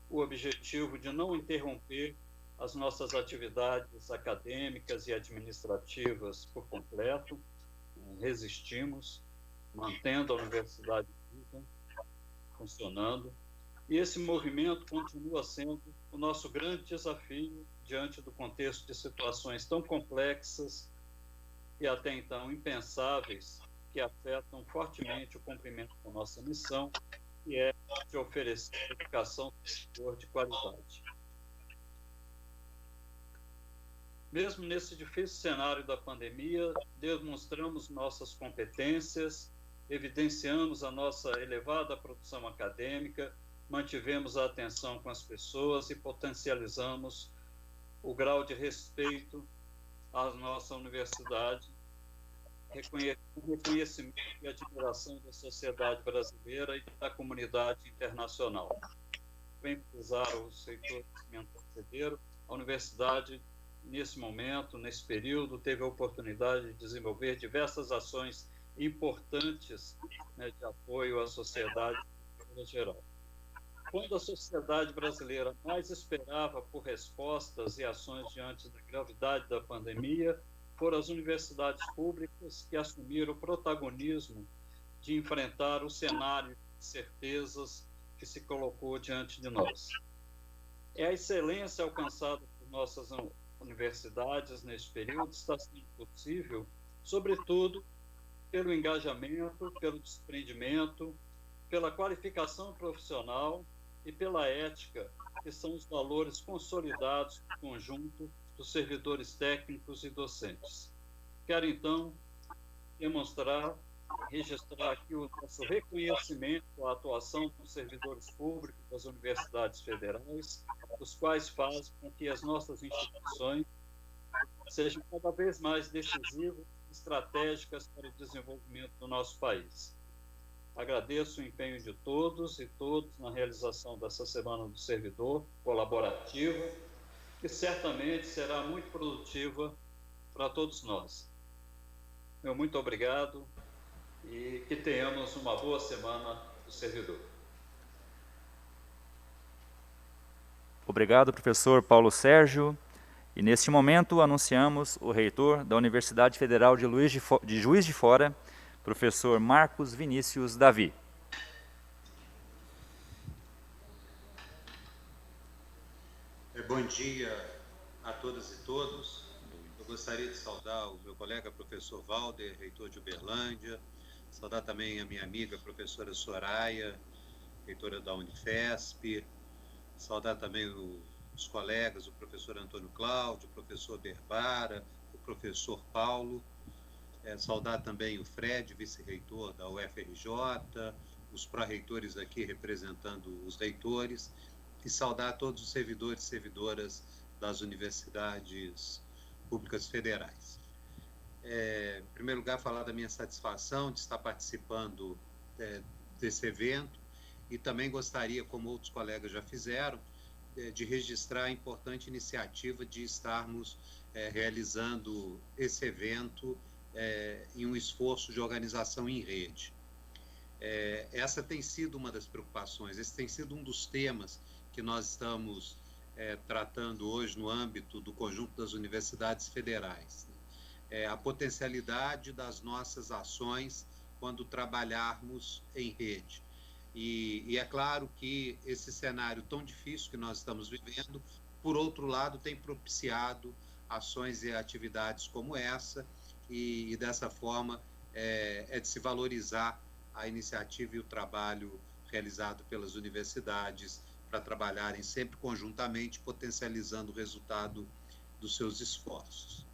o objetivo de não interromper as nossas atividades acadêmicas e administrativas por completo. Resistimos, mantendo a universidade viva, funcionando, e esse movimento continua sendo o nosso grande desafio diante do contexto de situações tão complexas e até então impensáveis, que afetam fortemente o cumprimento da nossa missão, que é de oferecer educação superior de qualidade. Mesmo nesse difícil cenário da pandemia, demonstramos nossas competências, evidenciamos a nossa elevada produção acadêmica, mantivemos a atenção com as pessoas e potencializamos o grau de respeito à nossa universidade, reconhecimento e admiração da sociedade brasileira e da comunidade internacional. Bem precisaram os reitores que me antecederam, a universidade, nesse momento, nesse período, teve a oportunidade de desenvolver diversas ações importantes, né, de apoio à sociedade em geral. Quando a sociedade brasileira mais esperava por respostas e ações diante da gravidade da pandemia, foram as universidades públicas que assumiram o protagonismo de enfrentar o cenário de incertezas que se colocou diante de nós. É a excelência alcançada por nossas universidades neste período está sendo possível, sobretudo, pelo engajamento, pelo desprendimento, pela qualificação profissional e pela ética, que são os valores consolidados no conjunto dos servidores técnicos e docentes. Quero, então, registrar aqui o nosso reconhecimento à atuação dos servidores públicos das universidades federais, os quais fazem com que as nossas instituições sejam cada vez mais decisivas e estratégicas para o desenvolvimento do nosso país. Agradeço o empenho de todos e todas na realização dessa Semana do Servidor colaborativa, que certamente será muito produtiva para todos nós. Meu muito obrigado e que tenhamos uma boa Semana do Servidor. Obrigado, professor Paulo Sérgio. E neste momento anunciamos o reitor da Universidade Federal de Juiz de Fora, professor Marcos Vinícius Davi. Bom dia a todas e todos. Eu gostaria de saudar o meu colega professor Valder, reitor de Uberlândia, saudar também a minha amiga professora Soraya, reitora da Unifesp, saudar também os colegas, o professor Antônio Cláudio, o professor Berbara, o professor Paulo, saudar também o Fred, vice-reitor da UFRJ, os pró-reitores aqui representando os reitores, e saudar todos os servidores e servidoras das universidades públicas federais. Em primeiro lugar, falar da minha satisfação de estar participando desse evento e também gostaria, como outros colegas já fizeram, de registrar a importante iniciativa de estarmos realizando esse evento em um esforço de organização em rede. Essa tem sido uma das preocupações, esse tem sido um dos temas que nós estamos tratando hoje no âmbito do conjunto das universidades federais. A potencialidade das nossas ações quando trabalharmos em rede. E é claro que esse cenário tão difícil que nós estamos vivendo, por outro lado, tem propiciado ações e atividades como essa, e dessa forma é de se valorizar a iniciativa e o trabalho realizado pelas universidades para trabalharem sempre conjuntamente, potencializando o resultado dos seus esforços.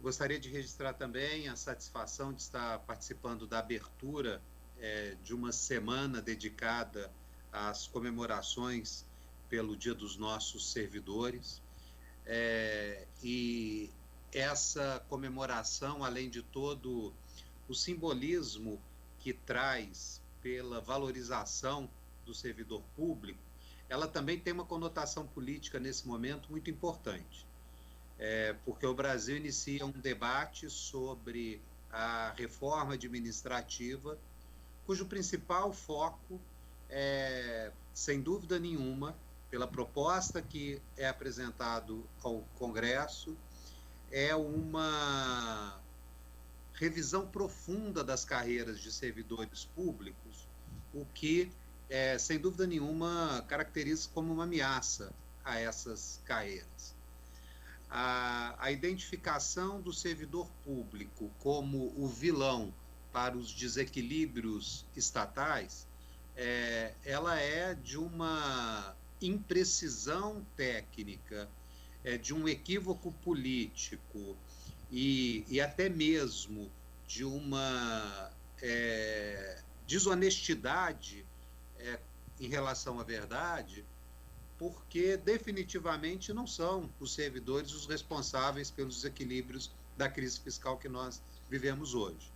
Gostaria de registrar também a satisfação de estar participando da abertura de uma semana dedicada às comemorações pelo Dia dos Nossos Servidores. E essa comemoração, além de todo o simbolismo que traz pela valorização do servidor público, ela também tem uma conotação política nesse momento muito importante, porque o Brasil inicia um debate sobre a reforma administrativa, cujo principal foco é, sem dúvida nenhuma, pela proposta que é apresentado ao Congresso, é uma revisão profunda das carreiras de servidores públicos, o que, sem dúvida nenhuma, caracteriza como uma ameaça a essas carreiras. A identificação do servidor público como o vilão para os desequilíbrios estatais, ela é de uma imprecisão técnica, de um equívoco político e até mesmo de uma desonestidade em relação à verdade, porque definitivamente não são os servidores os responsáveis pelos desequilíbrios da crise fiscal que nós vivemos hoje.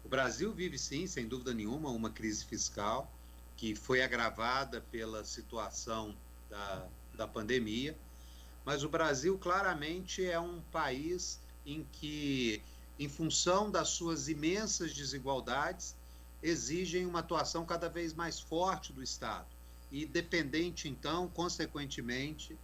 O Brasil vive, sim, sem dúvida nenhuma, uma crise fiscal que foi agravada pela situação da pandemia, mas o Brasil claramente é um país em que, em função das suas imensas desigualdades, exigem uma atuação cada vez mais forte do Estado e dependente, então, consequentemente,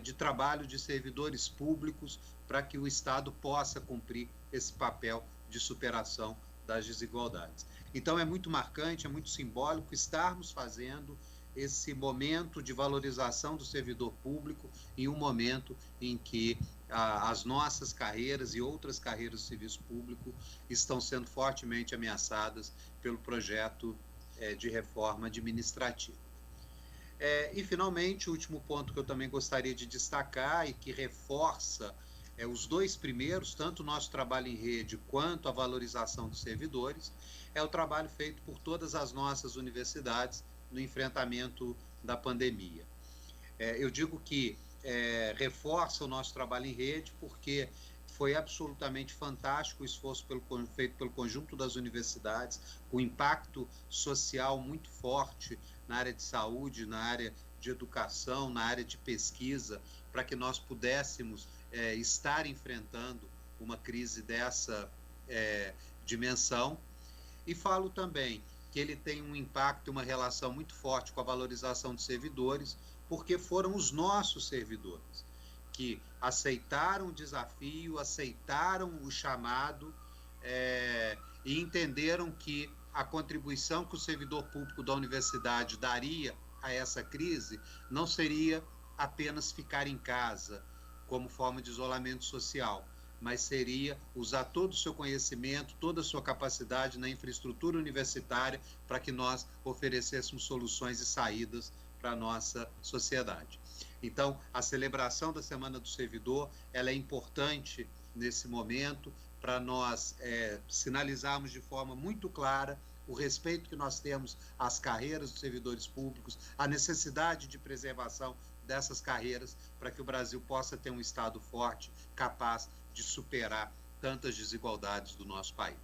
de trabalho de servidores públicos para que o Estado possa cumprir esse papel de superação das desigualdades. Então, é muito marcante, é muito simbólico estarmos fazendo esse momento de valorização do servidor público em um momento em que as nossas carreiras e outras carreiras do serviço público estão sendo fortemente ameaçadas pelo projeto de reforma administrativa. E, finalmente, o último ponto que eu também gostaria de destacar e que reforça os dois primeiros, tanto o nosso trabalho em rede quanto a valorização dos servidores, é o trabalho feito por todas as nossas universidades no enfrentamento da pandemia. Eu digo que reforça o nosso trabalho em rede porque foi absolutamente fantástico o esforço feito pelo conjunto das universidades, o impacto social muito forte na área de saúde, na área de educação, na área de pesquisa, para que nós pudéssemos estar enfrentando uma crise dessa dimensão. E falo também que ele tem um impacto, uma relação muito forte com a valorização dos servidores, porque foram os nossos servidores que aceitaram o desafio, aceitaram o chamado e entenderam que a contribuição que o servidor público da universidade daria a essa crise não seria apenas ficar em casa como forma de isolamento social, mas seria usar todo o seu conhecimento, toda a sua capacidade na infraestrutura universitária para que nós oferecêssemos soluções e saídas para a nossa sociedade. Então, a celebração da Semana do Servidor, ela é importante nesse momento para nós sinalizarmos de forma muito clara o respeito que nós temos às carreiras dos servidores públicos, a necessidade de preservação dessas carreiras para que o Brasil possa ter um Estado forte, capaz de superar tantas desigualdades do nosso país.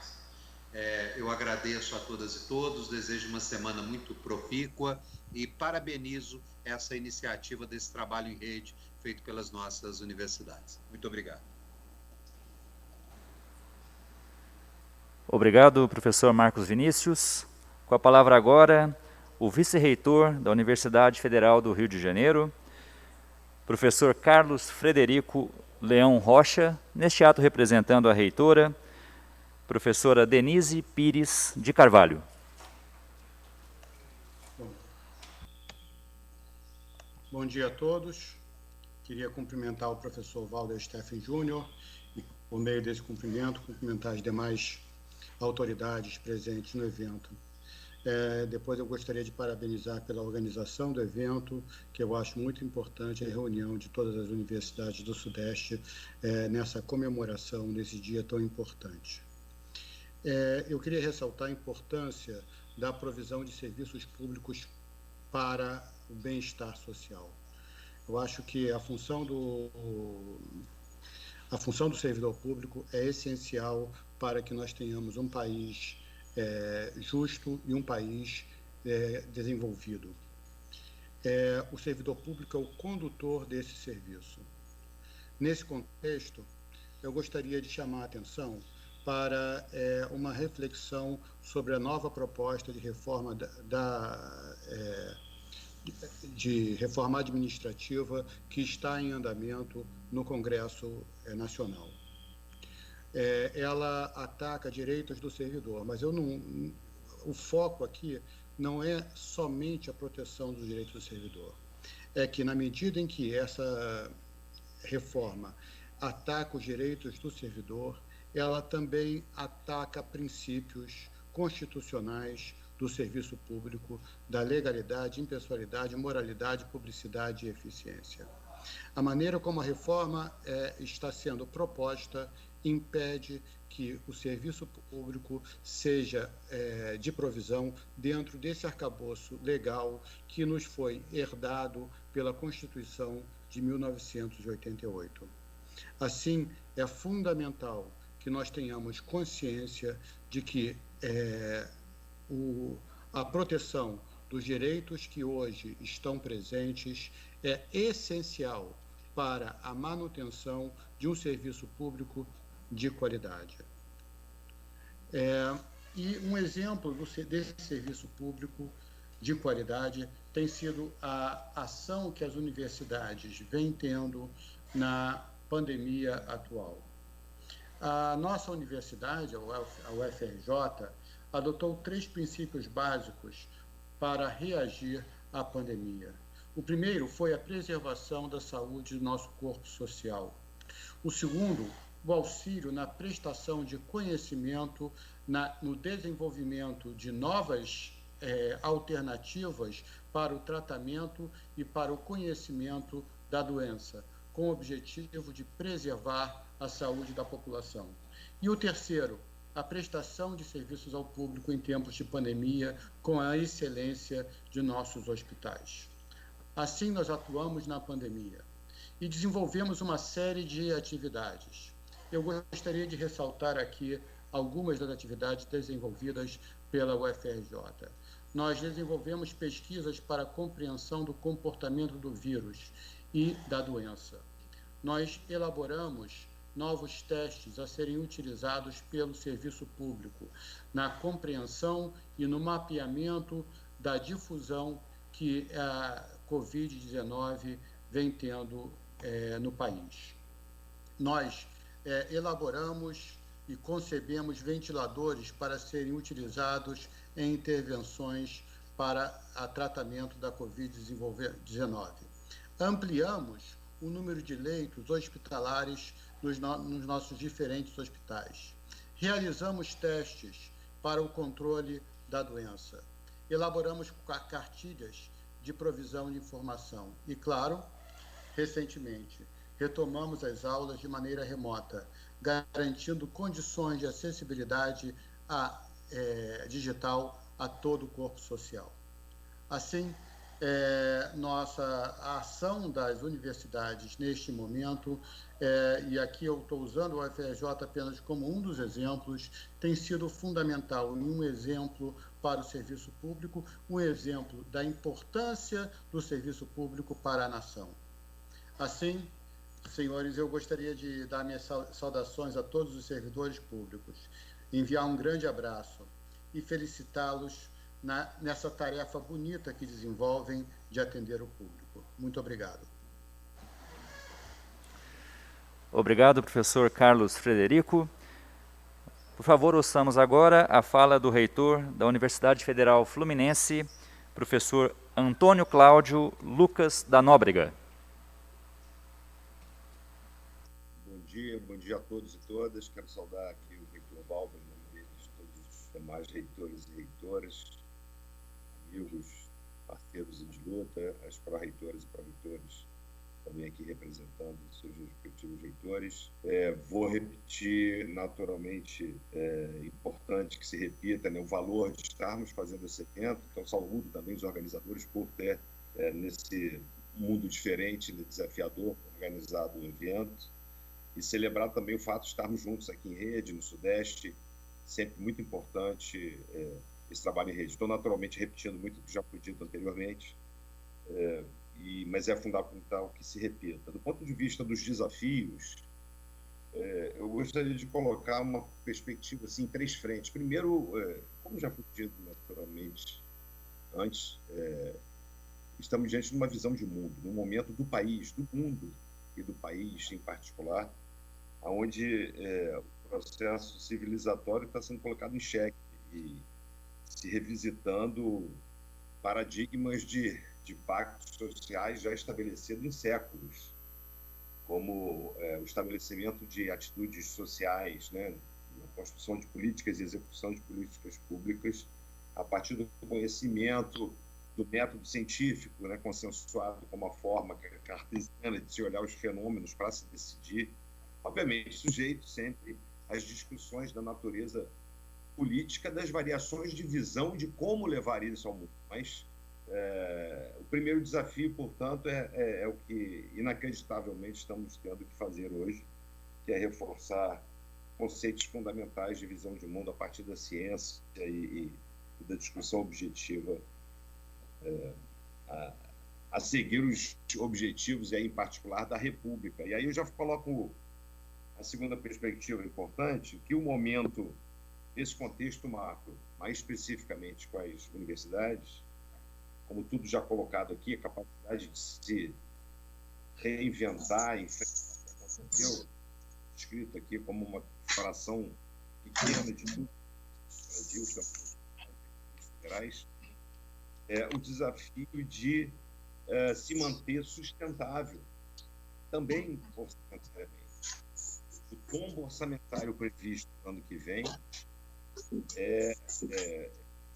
Eu agradeço a todas e todos, desejo uma semana muito profícua e parabenizo essa iniciativa desse trabalho em rede feito pelas nossas universidades. Muito obrigado. Obrigado, professor Marcos Vinícius. Com a palavra agora, o vice-reitor da Universidade Federal do Rio de Janeiro, professor Carlos Frederico Leão Rocha, neste ato representando a reitora, professora Denise Pires de Carvalho. Bom dia a todos. Queria cumprimentar o professor Valder Steffen Júnior e, por meio desse cumprimento, cumprimentar as demais autoridades presentes no evento. Depois eu gostaria de parabenizar pela organização do evento, que eu acho muito importante a reunião de todas as universidades do Sudeste nessa comemoração, nesse dia tão importante. Eu queria ressaltar a importância da provisão de serviços públicos para o bem-estar social. Eu acho que a função do servidor público é essencial para que nós tenhamos um país justo e um país desenvolvido. O servidor público é o condutor desse serviço. Nesse contexto, eu gostaria de chamar a atenção para uma reflexão sobre a nova proposta de reforma de reforma administrativa que está em andamento no Congresso Nacional. Ela ataca direitos do servidor, mas o foco aqui não é somente a proteção dos direitos do servidor. É que, na medida em que essa reforma ataca os direitos do servidor, ela também ataca princípios constitucionais do serviço público, da legalidade, impessoalidade, moralidade, publicidade e eficiência. A maneira como a reforma está sendo proposta impede que o serviço público seja de provisão dentro desse arcabouço legal que nos foi herdado pela Constituição de 1988. Assim, é fundamental que nós tenhamos consciência de que a proteção dos direitos que hoje estão presentes é essencial para a manutenção de um serviço público de qualidade. E um exemplo desse serviço público de qualidade tem sido a ação que as universidades vêm tendo na pandemia atual. A nossa universidade, a UFRJ, adotou 3 princípios básicos para reagir à pandemia. O primeiro foi a preservação da saúde do nosso corpo social. O segundo, o auxílio na prestação de conhecimento, no desenvolvimento de novas alternativas para o tratamento e para o conhecimento da doença, com o objetivo de preservar a saúde da população. E o terceiro, a prestação de serviços ao público em tempos de pandemia, com a excelência de nossos hospitais. Assim, nós atuamos na pandemia e desenvolvemos uma série de atividades. Eu gostaria de ressaltar aqui algumas das atividades desenvolvidas pela UFRJ. Nós desenvolvemos pesquisas para a compreensão do comportamento do vírus e da doença. Nós elaboramos novos testes a serem utilizados pelo serviço público na compreensão e no mapeamento da difusão que a Covid-19 vem tendo no país. Nós elaboramos e concebemos ventiladores para serem utilizados em intervenções para tratamento da Covid-19. Ampliamos o número de leitos hospitalares nos nossos diferentes hospitais. Realizamos testes para o controle da doença. Elaboramos cartilhas de provisão de informação. E, claro, recentemente, retomamos as aulas de maneira remota, garantindo condições de acessibilidade digital a todo o corpo social. Assim, a ação das universidades neste momento, e aqui eu estou usando o UFRJ apenas como um dos exemplos, tem sido fundamental, um exemplo para o serviço público, um exemplo da importância do serviço público para a nação. Assim, senhores, eu gostaria de dar minhas saudações a todos os servidores públicos, enviar um grande abraço e felicitá-los nessa tarefa bonita que desenvolvem de atender o público. Muito obrigado. Obrigado, professor Carlos Frederico. Por favor, ouçamos agora a fala do reitor da Universidade Federal Fluminense, professor Antônio Cláudio Lucas da Nóbrega. Bom dia a todos e todas. Quero saudar aqui o reitor Valber, em nome deles, todos os demais reitores e reitoras, amigos, parceiros de luta, as pró-reitoras e pró-reitores também aqui representando os seus respectivos reitores. Vou repetir, naturalmente, importante que se repita, né, o valor de estarmos fazendo esse evento. Então, saúdo também os organizadores por ter, nesse mundo diferente, desafiador, organizado o evento. E celebrar também o fato de estarmos juntos aqui em rede, no Sudeste, sempre muito importante esse trabalho em rede. Estou naturalmente repetindo muito o que já foi dito anteriormente, mas é fundamental que se repita. Do ponto de vista dos desafios, eu gostaria de colocar uma perspectiva assim, em 3 frentes. Primeiro, como já foi dito naturalmente antes, estamos diante de uma visão de mundo, num momento do país, do mundo e do país em particular, onde o processo civilizatório está sendo colocado em xeque e se revisitando paradigmas de pactos sociais já estabelecidos em séculos, como o estabelecimento de atitudes sociais, né, na construção de políticas e execução de políticas públicas a partir do conhecimento do método científico, né, consensuado como a forma cartesiana de se olhar os fenômenos para se decidir, obviamente sujeito sempre às discussões da natureza política, das variações de visão de como levar isso ao mundo. Mas o primeiro desafio, portanto, é o que inacreditavelmente estamos tendo que fazer hoje, que é reforçar conceitos fundamentais de visão de mundo a partir da ciência e da discussão objetiva a seguir os objetivos, e aí, em particular, da República. E aí eu já coloco a segunda perspectiva importante, que o momento, esse contexto macro, mais especificamente com as universidades, como tudo já colocado aqui, a capacidade de se reinventar e enfrentar o que aconteceu, escrito aqui como uma fração pequena de tudo no Brasil, federais, o desafio de se manter sustentável, também orçamentariamente. O tombo orçamentário previsto no ano que vem é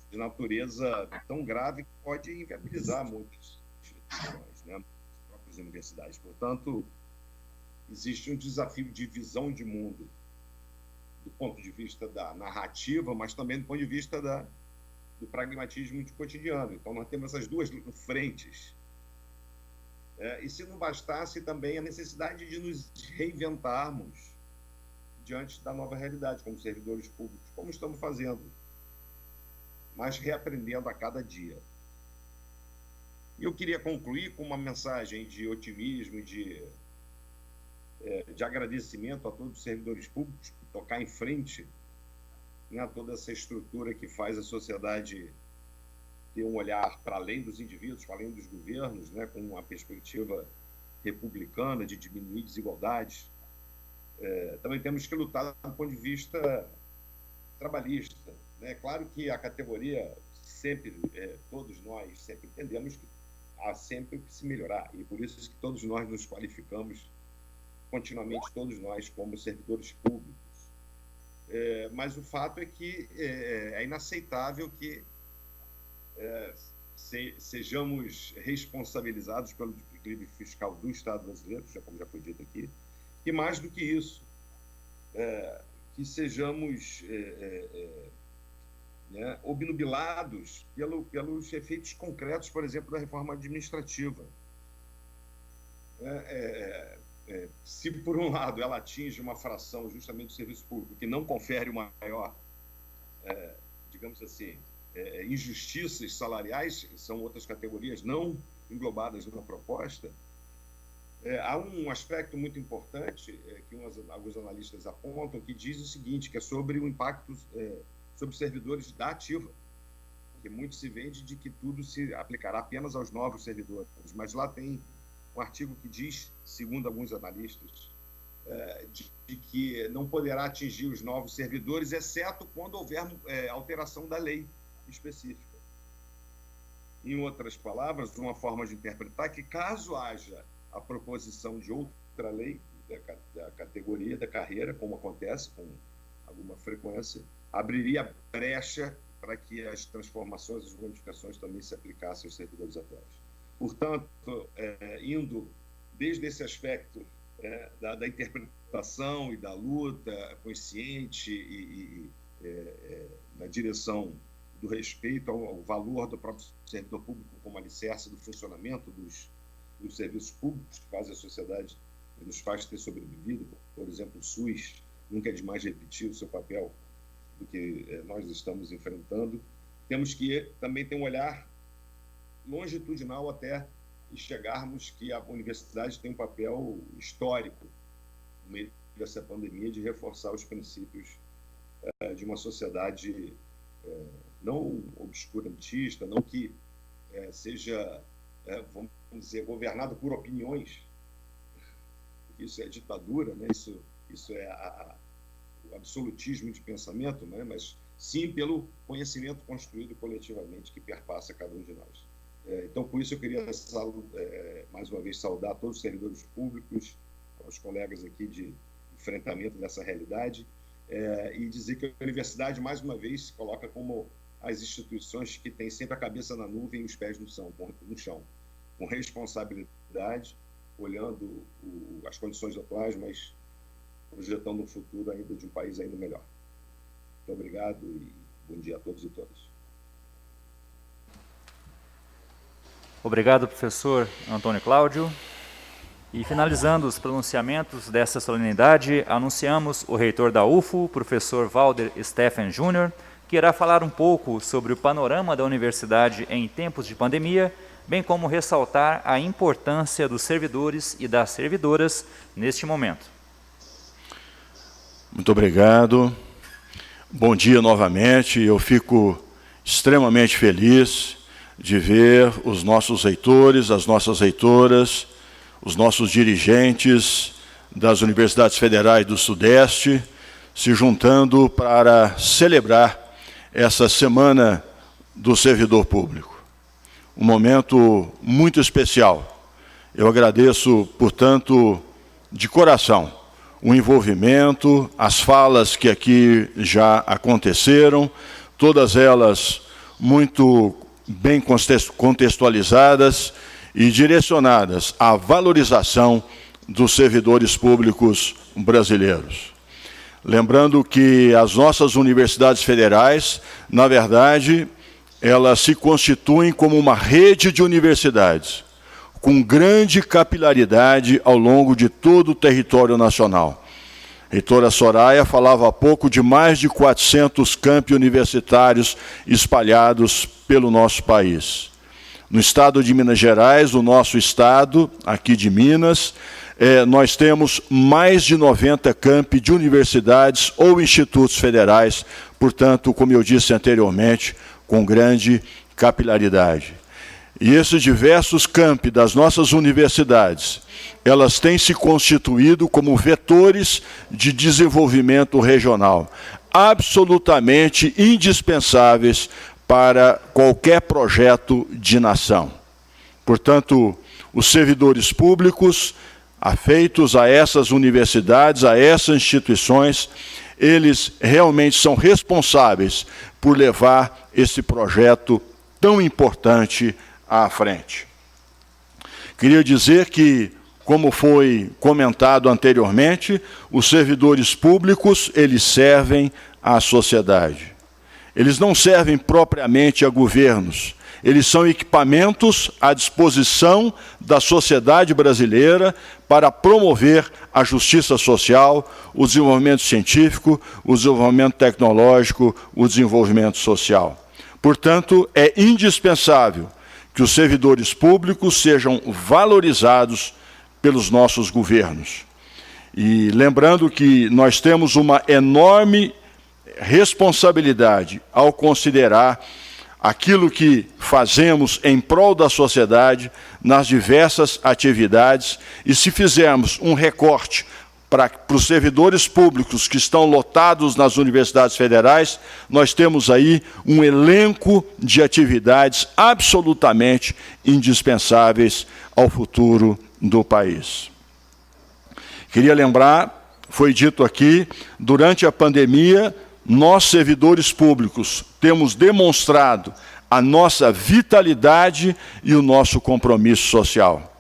de natureza tão grave que pode inviabilizar muitas instituições, né, as próprias universidades. Portanto, existe um desafio de visão de mundo do ponto de vista da narrativa, mas também do ponto de vista do pragmatismo de cotidiano. Então, nós temos essas duas frentes. E se não bastasse também a necessidade de nos reinventarmos diante da nova realidade, como servidores públicos, como estamos fazendo, mas reaprendendo a cada dia. E eu queria concluir com uma mensagem de otimismo e de agradecimento a todos os servidores públicos por tocar em frente, né, a toda essa estrutura que faz a sociedade ter um olhar para além dos indivíduos, para além dos governos, né, com uma perspectiva republicana de diminuir desigualdades. Também temos que lutar do ponto de vista trabalhista. É claro que a categoria sempre, todos nós sempre entendemos que há sempre o que se melhorar, e por isso que todos nós nos qualificamos continuamente, todos nós como servidores públicos. Mas o fato é que é inaceitável que sejamos responsabilizados pelo declive fiscal do Estado brasileiro, como já foi dito aqui, e mais do que isso, que sejamos obnubilados pelos efeitos concretos, por exemplo, da reforma administrativa. Se, por um lado, ela atinge uma fração justamente do serviço público que não confere uma maior, digamos assim, injustiças salariais, são outras categorias não englobadas na proposta, há um aspecto muito importante que alguns analistas apontam, que diz o seguinte, que é sobre o impacto sobre os servidores da ativa, que muito se vende de que tudo se aplicará apenas aos novos servidores, mas lá tem um artigo que diz, segundo alguns analistas, de que não poderá atingir os novos servidores, exceto quando houver alteração da lei específica. Em outras palavras, uma forma de interpretar que, caso haja a proposição de outra lei da categoria, da carreira, como acontece com alguma frequência, abriria brecha para que as transformações, as modificações também se aplicassem aos servidores atuais. Portanto, indo desde esse aspecto da interpretação e da luta consciente e na direção do respeito ao valor do próprio servidor público como alicerce do funcionamento dos serviços públicos que fazem a sociedade e nos faz ter sobrevivido, por exemplo, o SUS, nunca é demais repetir o seu papel do que nós estamos enfrentando. Temos que também ter um olhar longitudinal até chegarmos que a universidade tem um papel histórico no meio dessa pandemia de reforçar os princípios de uma sociedade não obscurantista, não que seja, vamos dizer, governada por opiniões. Isso é ditadura, né? Isso é o absolutismo de pensamento, né? Mas sim pelo conhecimento construído coletivamente que perpassa cada um de nós. Então, por isso eu queria mais uma vez saudar todos os servidores públicos, aos colegas aqui de enfrentamento dessa realidade, e dizer que a universidade, mais uma vez, se coloca como as instituições que têm sempre a cabeça na nuvem e os pés no chão, com responsabilidade, olhando as condições atuais, mas projetando um futuro ainda de um país ainda melhor. Muito obrigado e bom dia a todos e todas. Obrigado, professor Antônio Cláudio. E finalizando os pronunciamentos dessa solenidade, anunciamos o reitor da UFO, professor Valder Steffen Júnior, que irá falar um pouco sobre o panorama da universidade em tempos de pandemia, bem como ressaltar a importância dos servidores e das servidoras neste momento. Muito obrigado. Bom dia novamente. Eu fico extremamente feliz de ver os nossos reitores, as nossas reitoras, os nossos dirigentes das universidades federais do Sudeste se juntando para celebrar essa Semana do Servidor Público. Um momento muito especial. Eu agradeço, portanto, de coração, o envolvimento, as falas que aqui já aconteceram, todas elas muito bem contextualizadas e direcionadas à valorização dos servidores públicos brasileiros. Lembrando que as nossas universidades federais, na verdade, elas se constituem como uma rede de universidades, com grande capilaridade ao longo de todo o território nacional. A reitora Soraya falava há pouco de mais de 400 campi universitários espalhados pelo nosso país. No estado de Minas Gerais, o nosso estado, aqui de Minas, nós temos mais de 90 campi de universidades ou institutos federais, portanto, como eu disse anteriormente, com grande capilaridade. E esses diversos campi das nossas universidades, elas têm se constituído como vetores de desenvolvimento regional, absolutamente indispensáveis para qualquer projeto de nação. Portanto, os servidores públicos, afeitos a essas universidades, a essas instituições, eles realmente são responsáveis por levar esse projeto tão importante à frente. Queria dizer que, como foi comentado anteriormente, os servidores públicos, eles servem à sociedade. Eles não servem propriamente a governos, eles são equipamentos à disposição da sociedade brasileira para promover a justiça social, o desenvolvimento científico, o desenvolvimento tecnológico, o desenvolvimento social. Portanto, é indispensável que os servidores públicos sejam valorizados pelos nossos governos. E lembrando que nós temos uma enorme responsabilidade ao considerar aquilo que fazemos em prol da sociedade nas diversas atividades, e se fizermos um recorte para os servidores públicos que estão lotados nas universidades federais, nós temos aí um elenco de atividades absolutamente indispensáveis ao futuro do país. Queria lembrar, foi dito aqui, durante a pandemia, nós, servidores públicos, temos demonstrado a nossa vitalidade e o nosso compromisso social.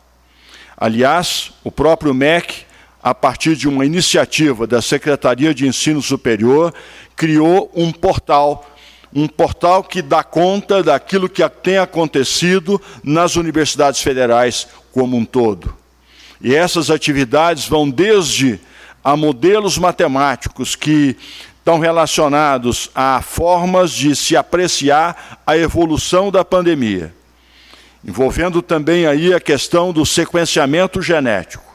Aliás, o próprio MEC, a partir de uma iniciativa da Secretaria de Ensino Superior, criou um portal que dá conta daquilo que tem acontecido nas universidades federais como um todo. E essas atividades vão desde a modelos matemáticos que estão relacionados a formas de se apreciar a evolução da pandemia, envolvendo também aí a questão do sequenciamento genético,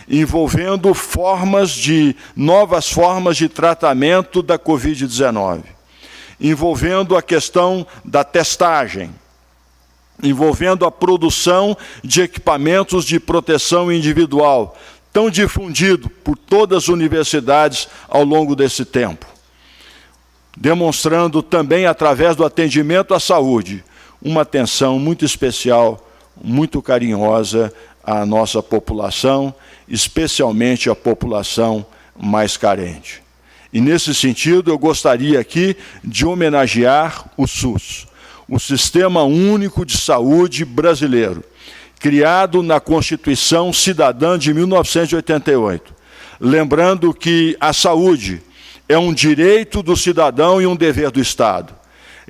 envolvendo novas formas de tratamento da Covid-19, envolvendo a questão da testagem, envolvendo a produção de equipamentos de proteção individual, tão difundido por todas as universidades ao longo desse tempo, demonstrando também, através do atendimento à saúde, uma atenção muito especial, muito carinhosa à nossa população, especialmente à população mais carente. E, nesse sentido, eu gostaria aqui de homenagear o SUS, o Sistema Único de Saúde brasileiro, criado na Constituição Cidadã de 1988. Lembrando que a saúde é um direito do cidadão e um dever do Estado.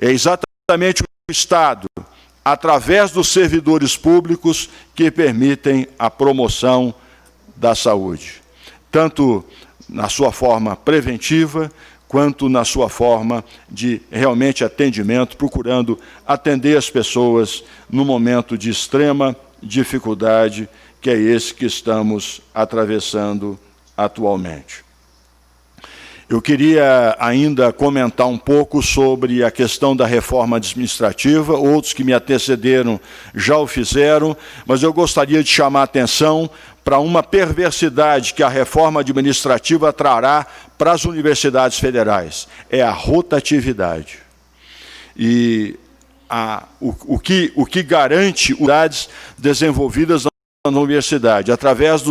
É exatamente o Estado, através dos servidores públicos, que permitem a promoção da saúde, tanto na sua forma preventiva, quanto na sua forma de realmente atendimento, procurando atender as pessoas no momento de extrema dificuldade, que é esse que estamos atravessando atualmente. Eu queria ainda comentar um pouco sobre a questão da reforma administrativa. Outros que me antecederam já o fizeram, mas eu gostaria de chamar a atenção para uma perversidade que a reforma administrativa trará para as universidades federais. É a rotatividade. E o que garante as atividades desenvolvidas na universidade, através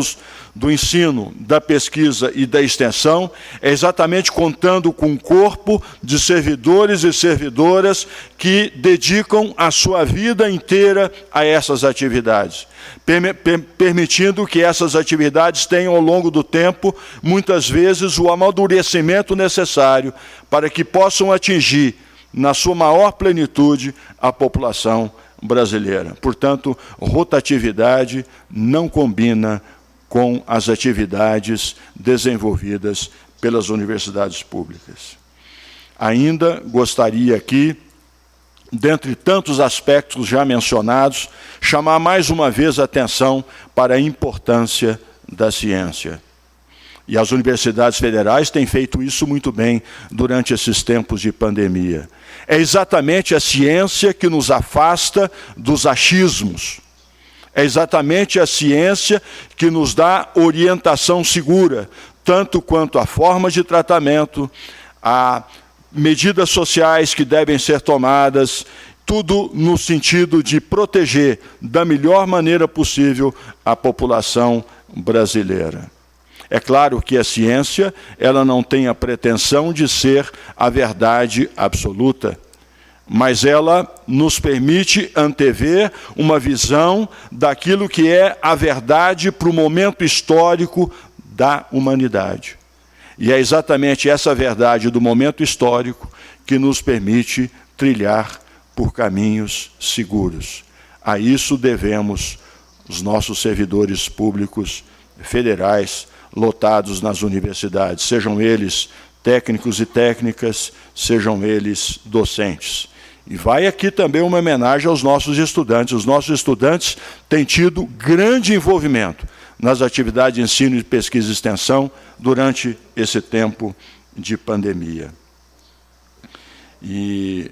do ensino, da pesquisa e da extensão, é exatamente contando com um corpo de servidores e servidoras que dedicam a sua vida inteira a essas atividades, permitindo que essas atividades tenham, ao longo do tempo, muitas vezes, o amadurecimento necessário para que possam atingir, na sua maior plenitude, a população brasileira. Portanto, rotatividade não combina com as atividades desenvolvidas pelas universidades públicas. Ainda gostaria aqui, dentre tantos aspectos já mencionados, chamar mais uma vez a atenção para a importância da ciência. E as universidades federais têm feito isso muito bem durante esses tempos de pandemia. É exatamente a ciência que nos afasta dos achismos. É exatamente a ciência que nos dá orientação segura, tanto quanto a forma de tratamento, a medidas sociais que devem ser tomadas, tudo no sentido de proteger da melhor maneira possível a população brasileira. É claro que a ciência, ela não tem a pretensão de ser a verdade absoluta, mas ela nos permite antever uma visão daquilo que é a verdade para o momento histórico da humanidade. E é exatamente essa verdade do momento histórico que nos permite trilhar por caminhos seguros. A isso devemos os nossos servidores públicos federais lotados nas universidades, sejam eles técnicos e técnicas, sejam eles docentes. E vai aqui também uma homenagem aos nossos estudantes. Os nossos estudantes têm tido grande envolvimento nas atividades de ensino, de pesquisa e extensão durante esse tempo de pandemia. E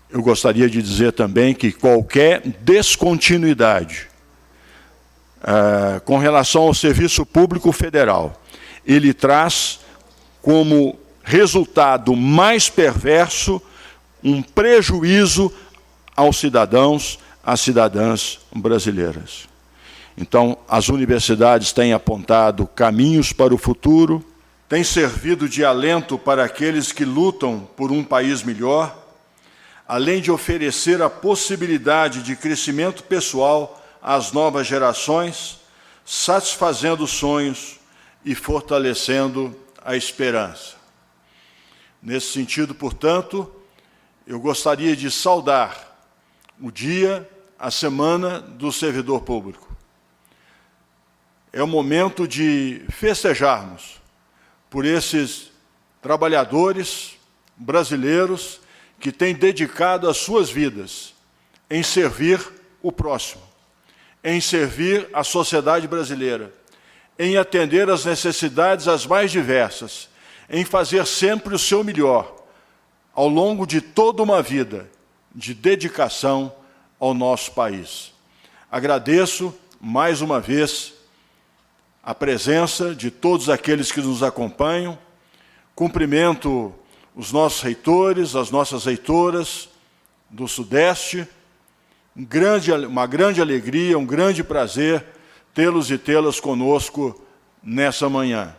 eu gostaria de dizer também que qualquer descontinuidade com relação ao serviço público federal, ele traz como resultado mais perverso um prejuízo aos cidadãos, às cidadãs brasileiras. Então, as universidades têm apontado caminhos para o futuro, têm servido de alento para aqueles que lutam por um país melhor, além de oferecer a possibilidade de crescimento pessoal às novas gerações, satisfazendo sonhos e fortalecendo a esperança. Nesse sentido, portanto, eu gostaria de saudar o dia, a semana do servidor público. É o momento de festejarmos por esses trabalhadores brasileiros que têm dedicado as suas vidas em servir o próximo, em servir a sociedade brasileira, em atender às necessidades as mais diversas, em fazer sempre o seu melhor, ao longo de toda uma vida de dedicação ao nosso país. Agradeço, mais uma vez, a presença de todos aqueles que nos acompanham, cumprimento os nossos reitores, as nossas reitoras do Sudeste, uma grande alegria, um grande prazer tê-los e tê-las conosco nessa manhã.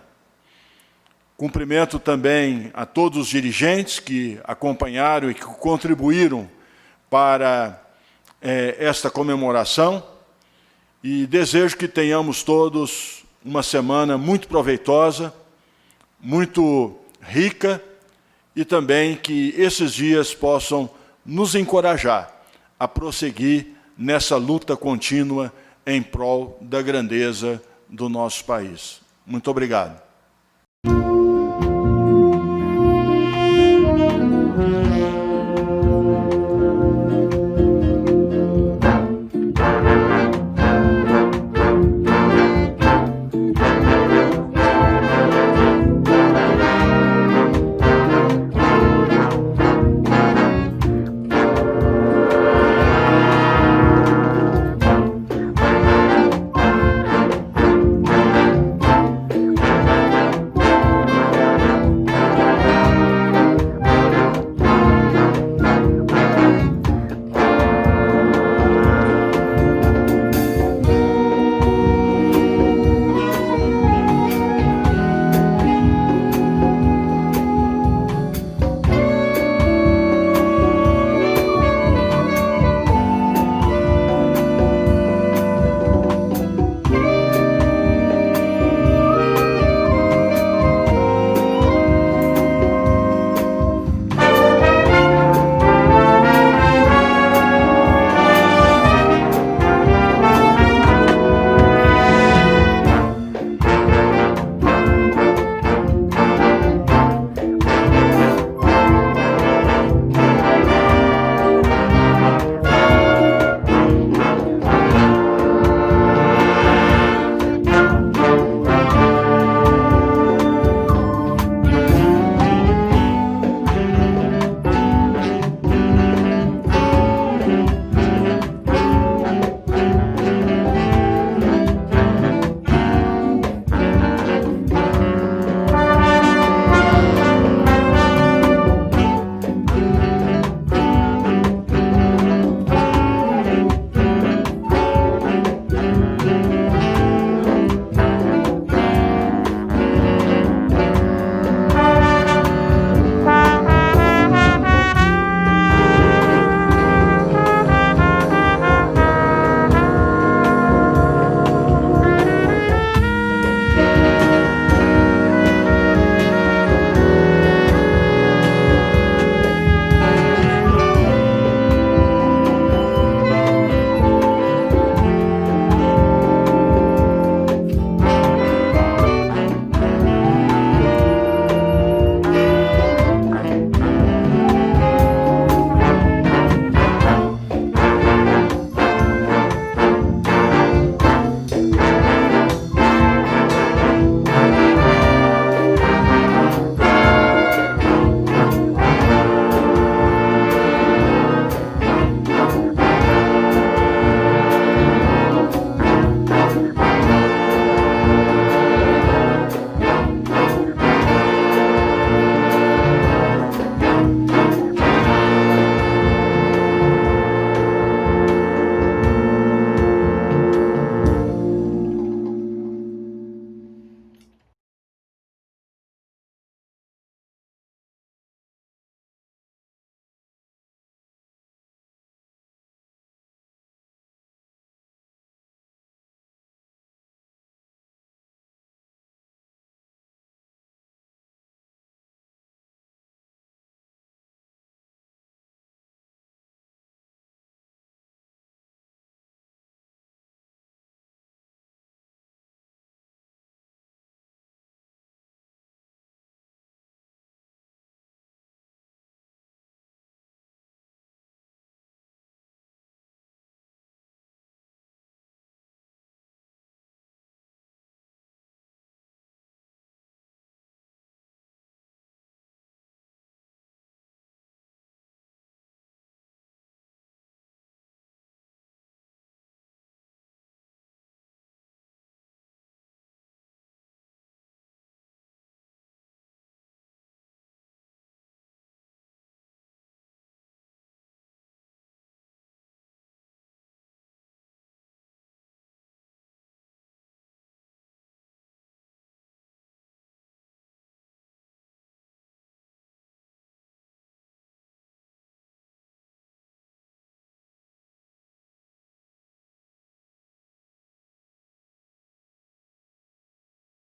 Cumprimento também a todos os dirigentes que acompanharam e que contribuíram para esta comemoração e desejo que tenhamos todos uma semana muito proveitosa, muito rica e também que esses dias possam nos encorajar a prosseguir nessa luta contínua em prol da grandeza do nosso país. Muito obrigado.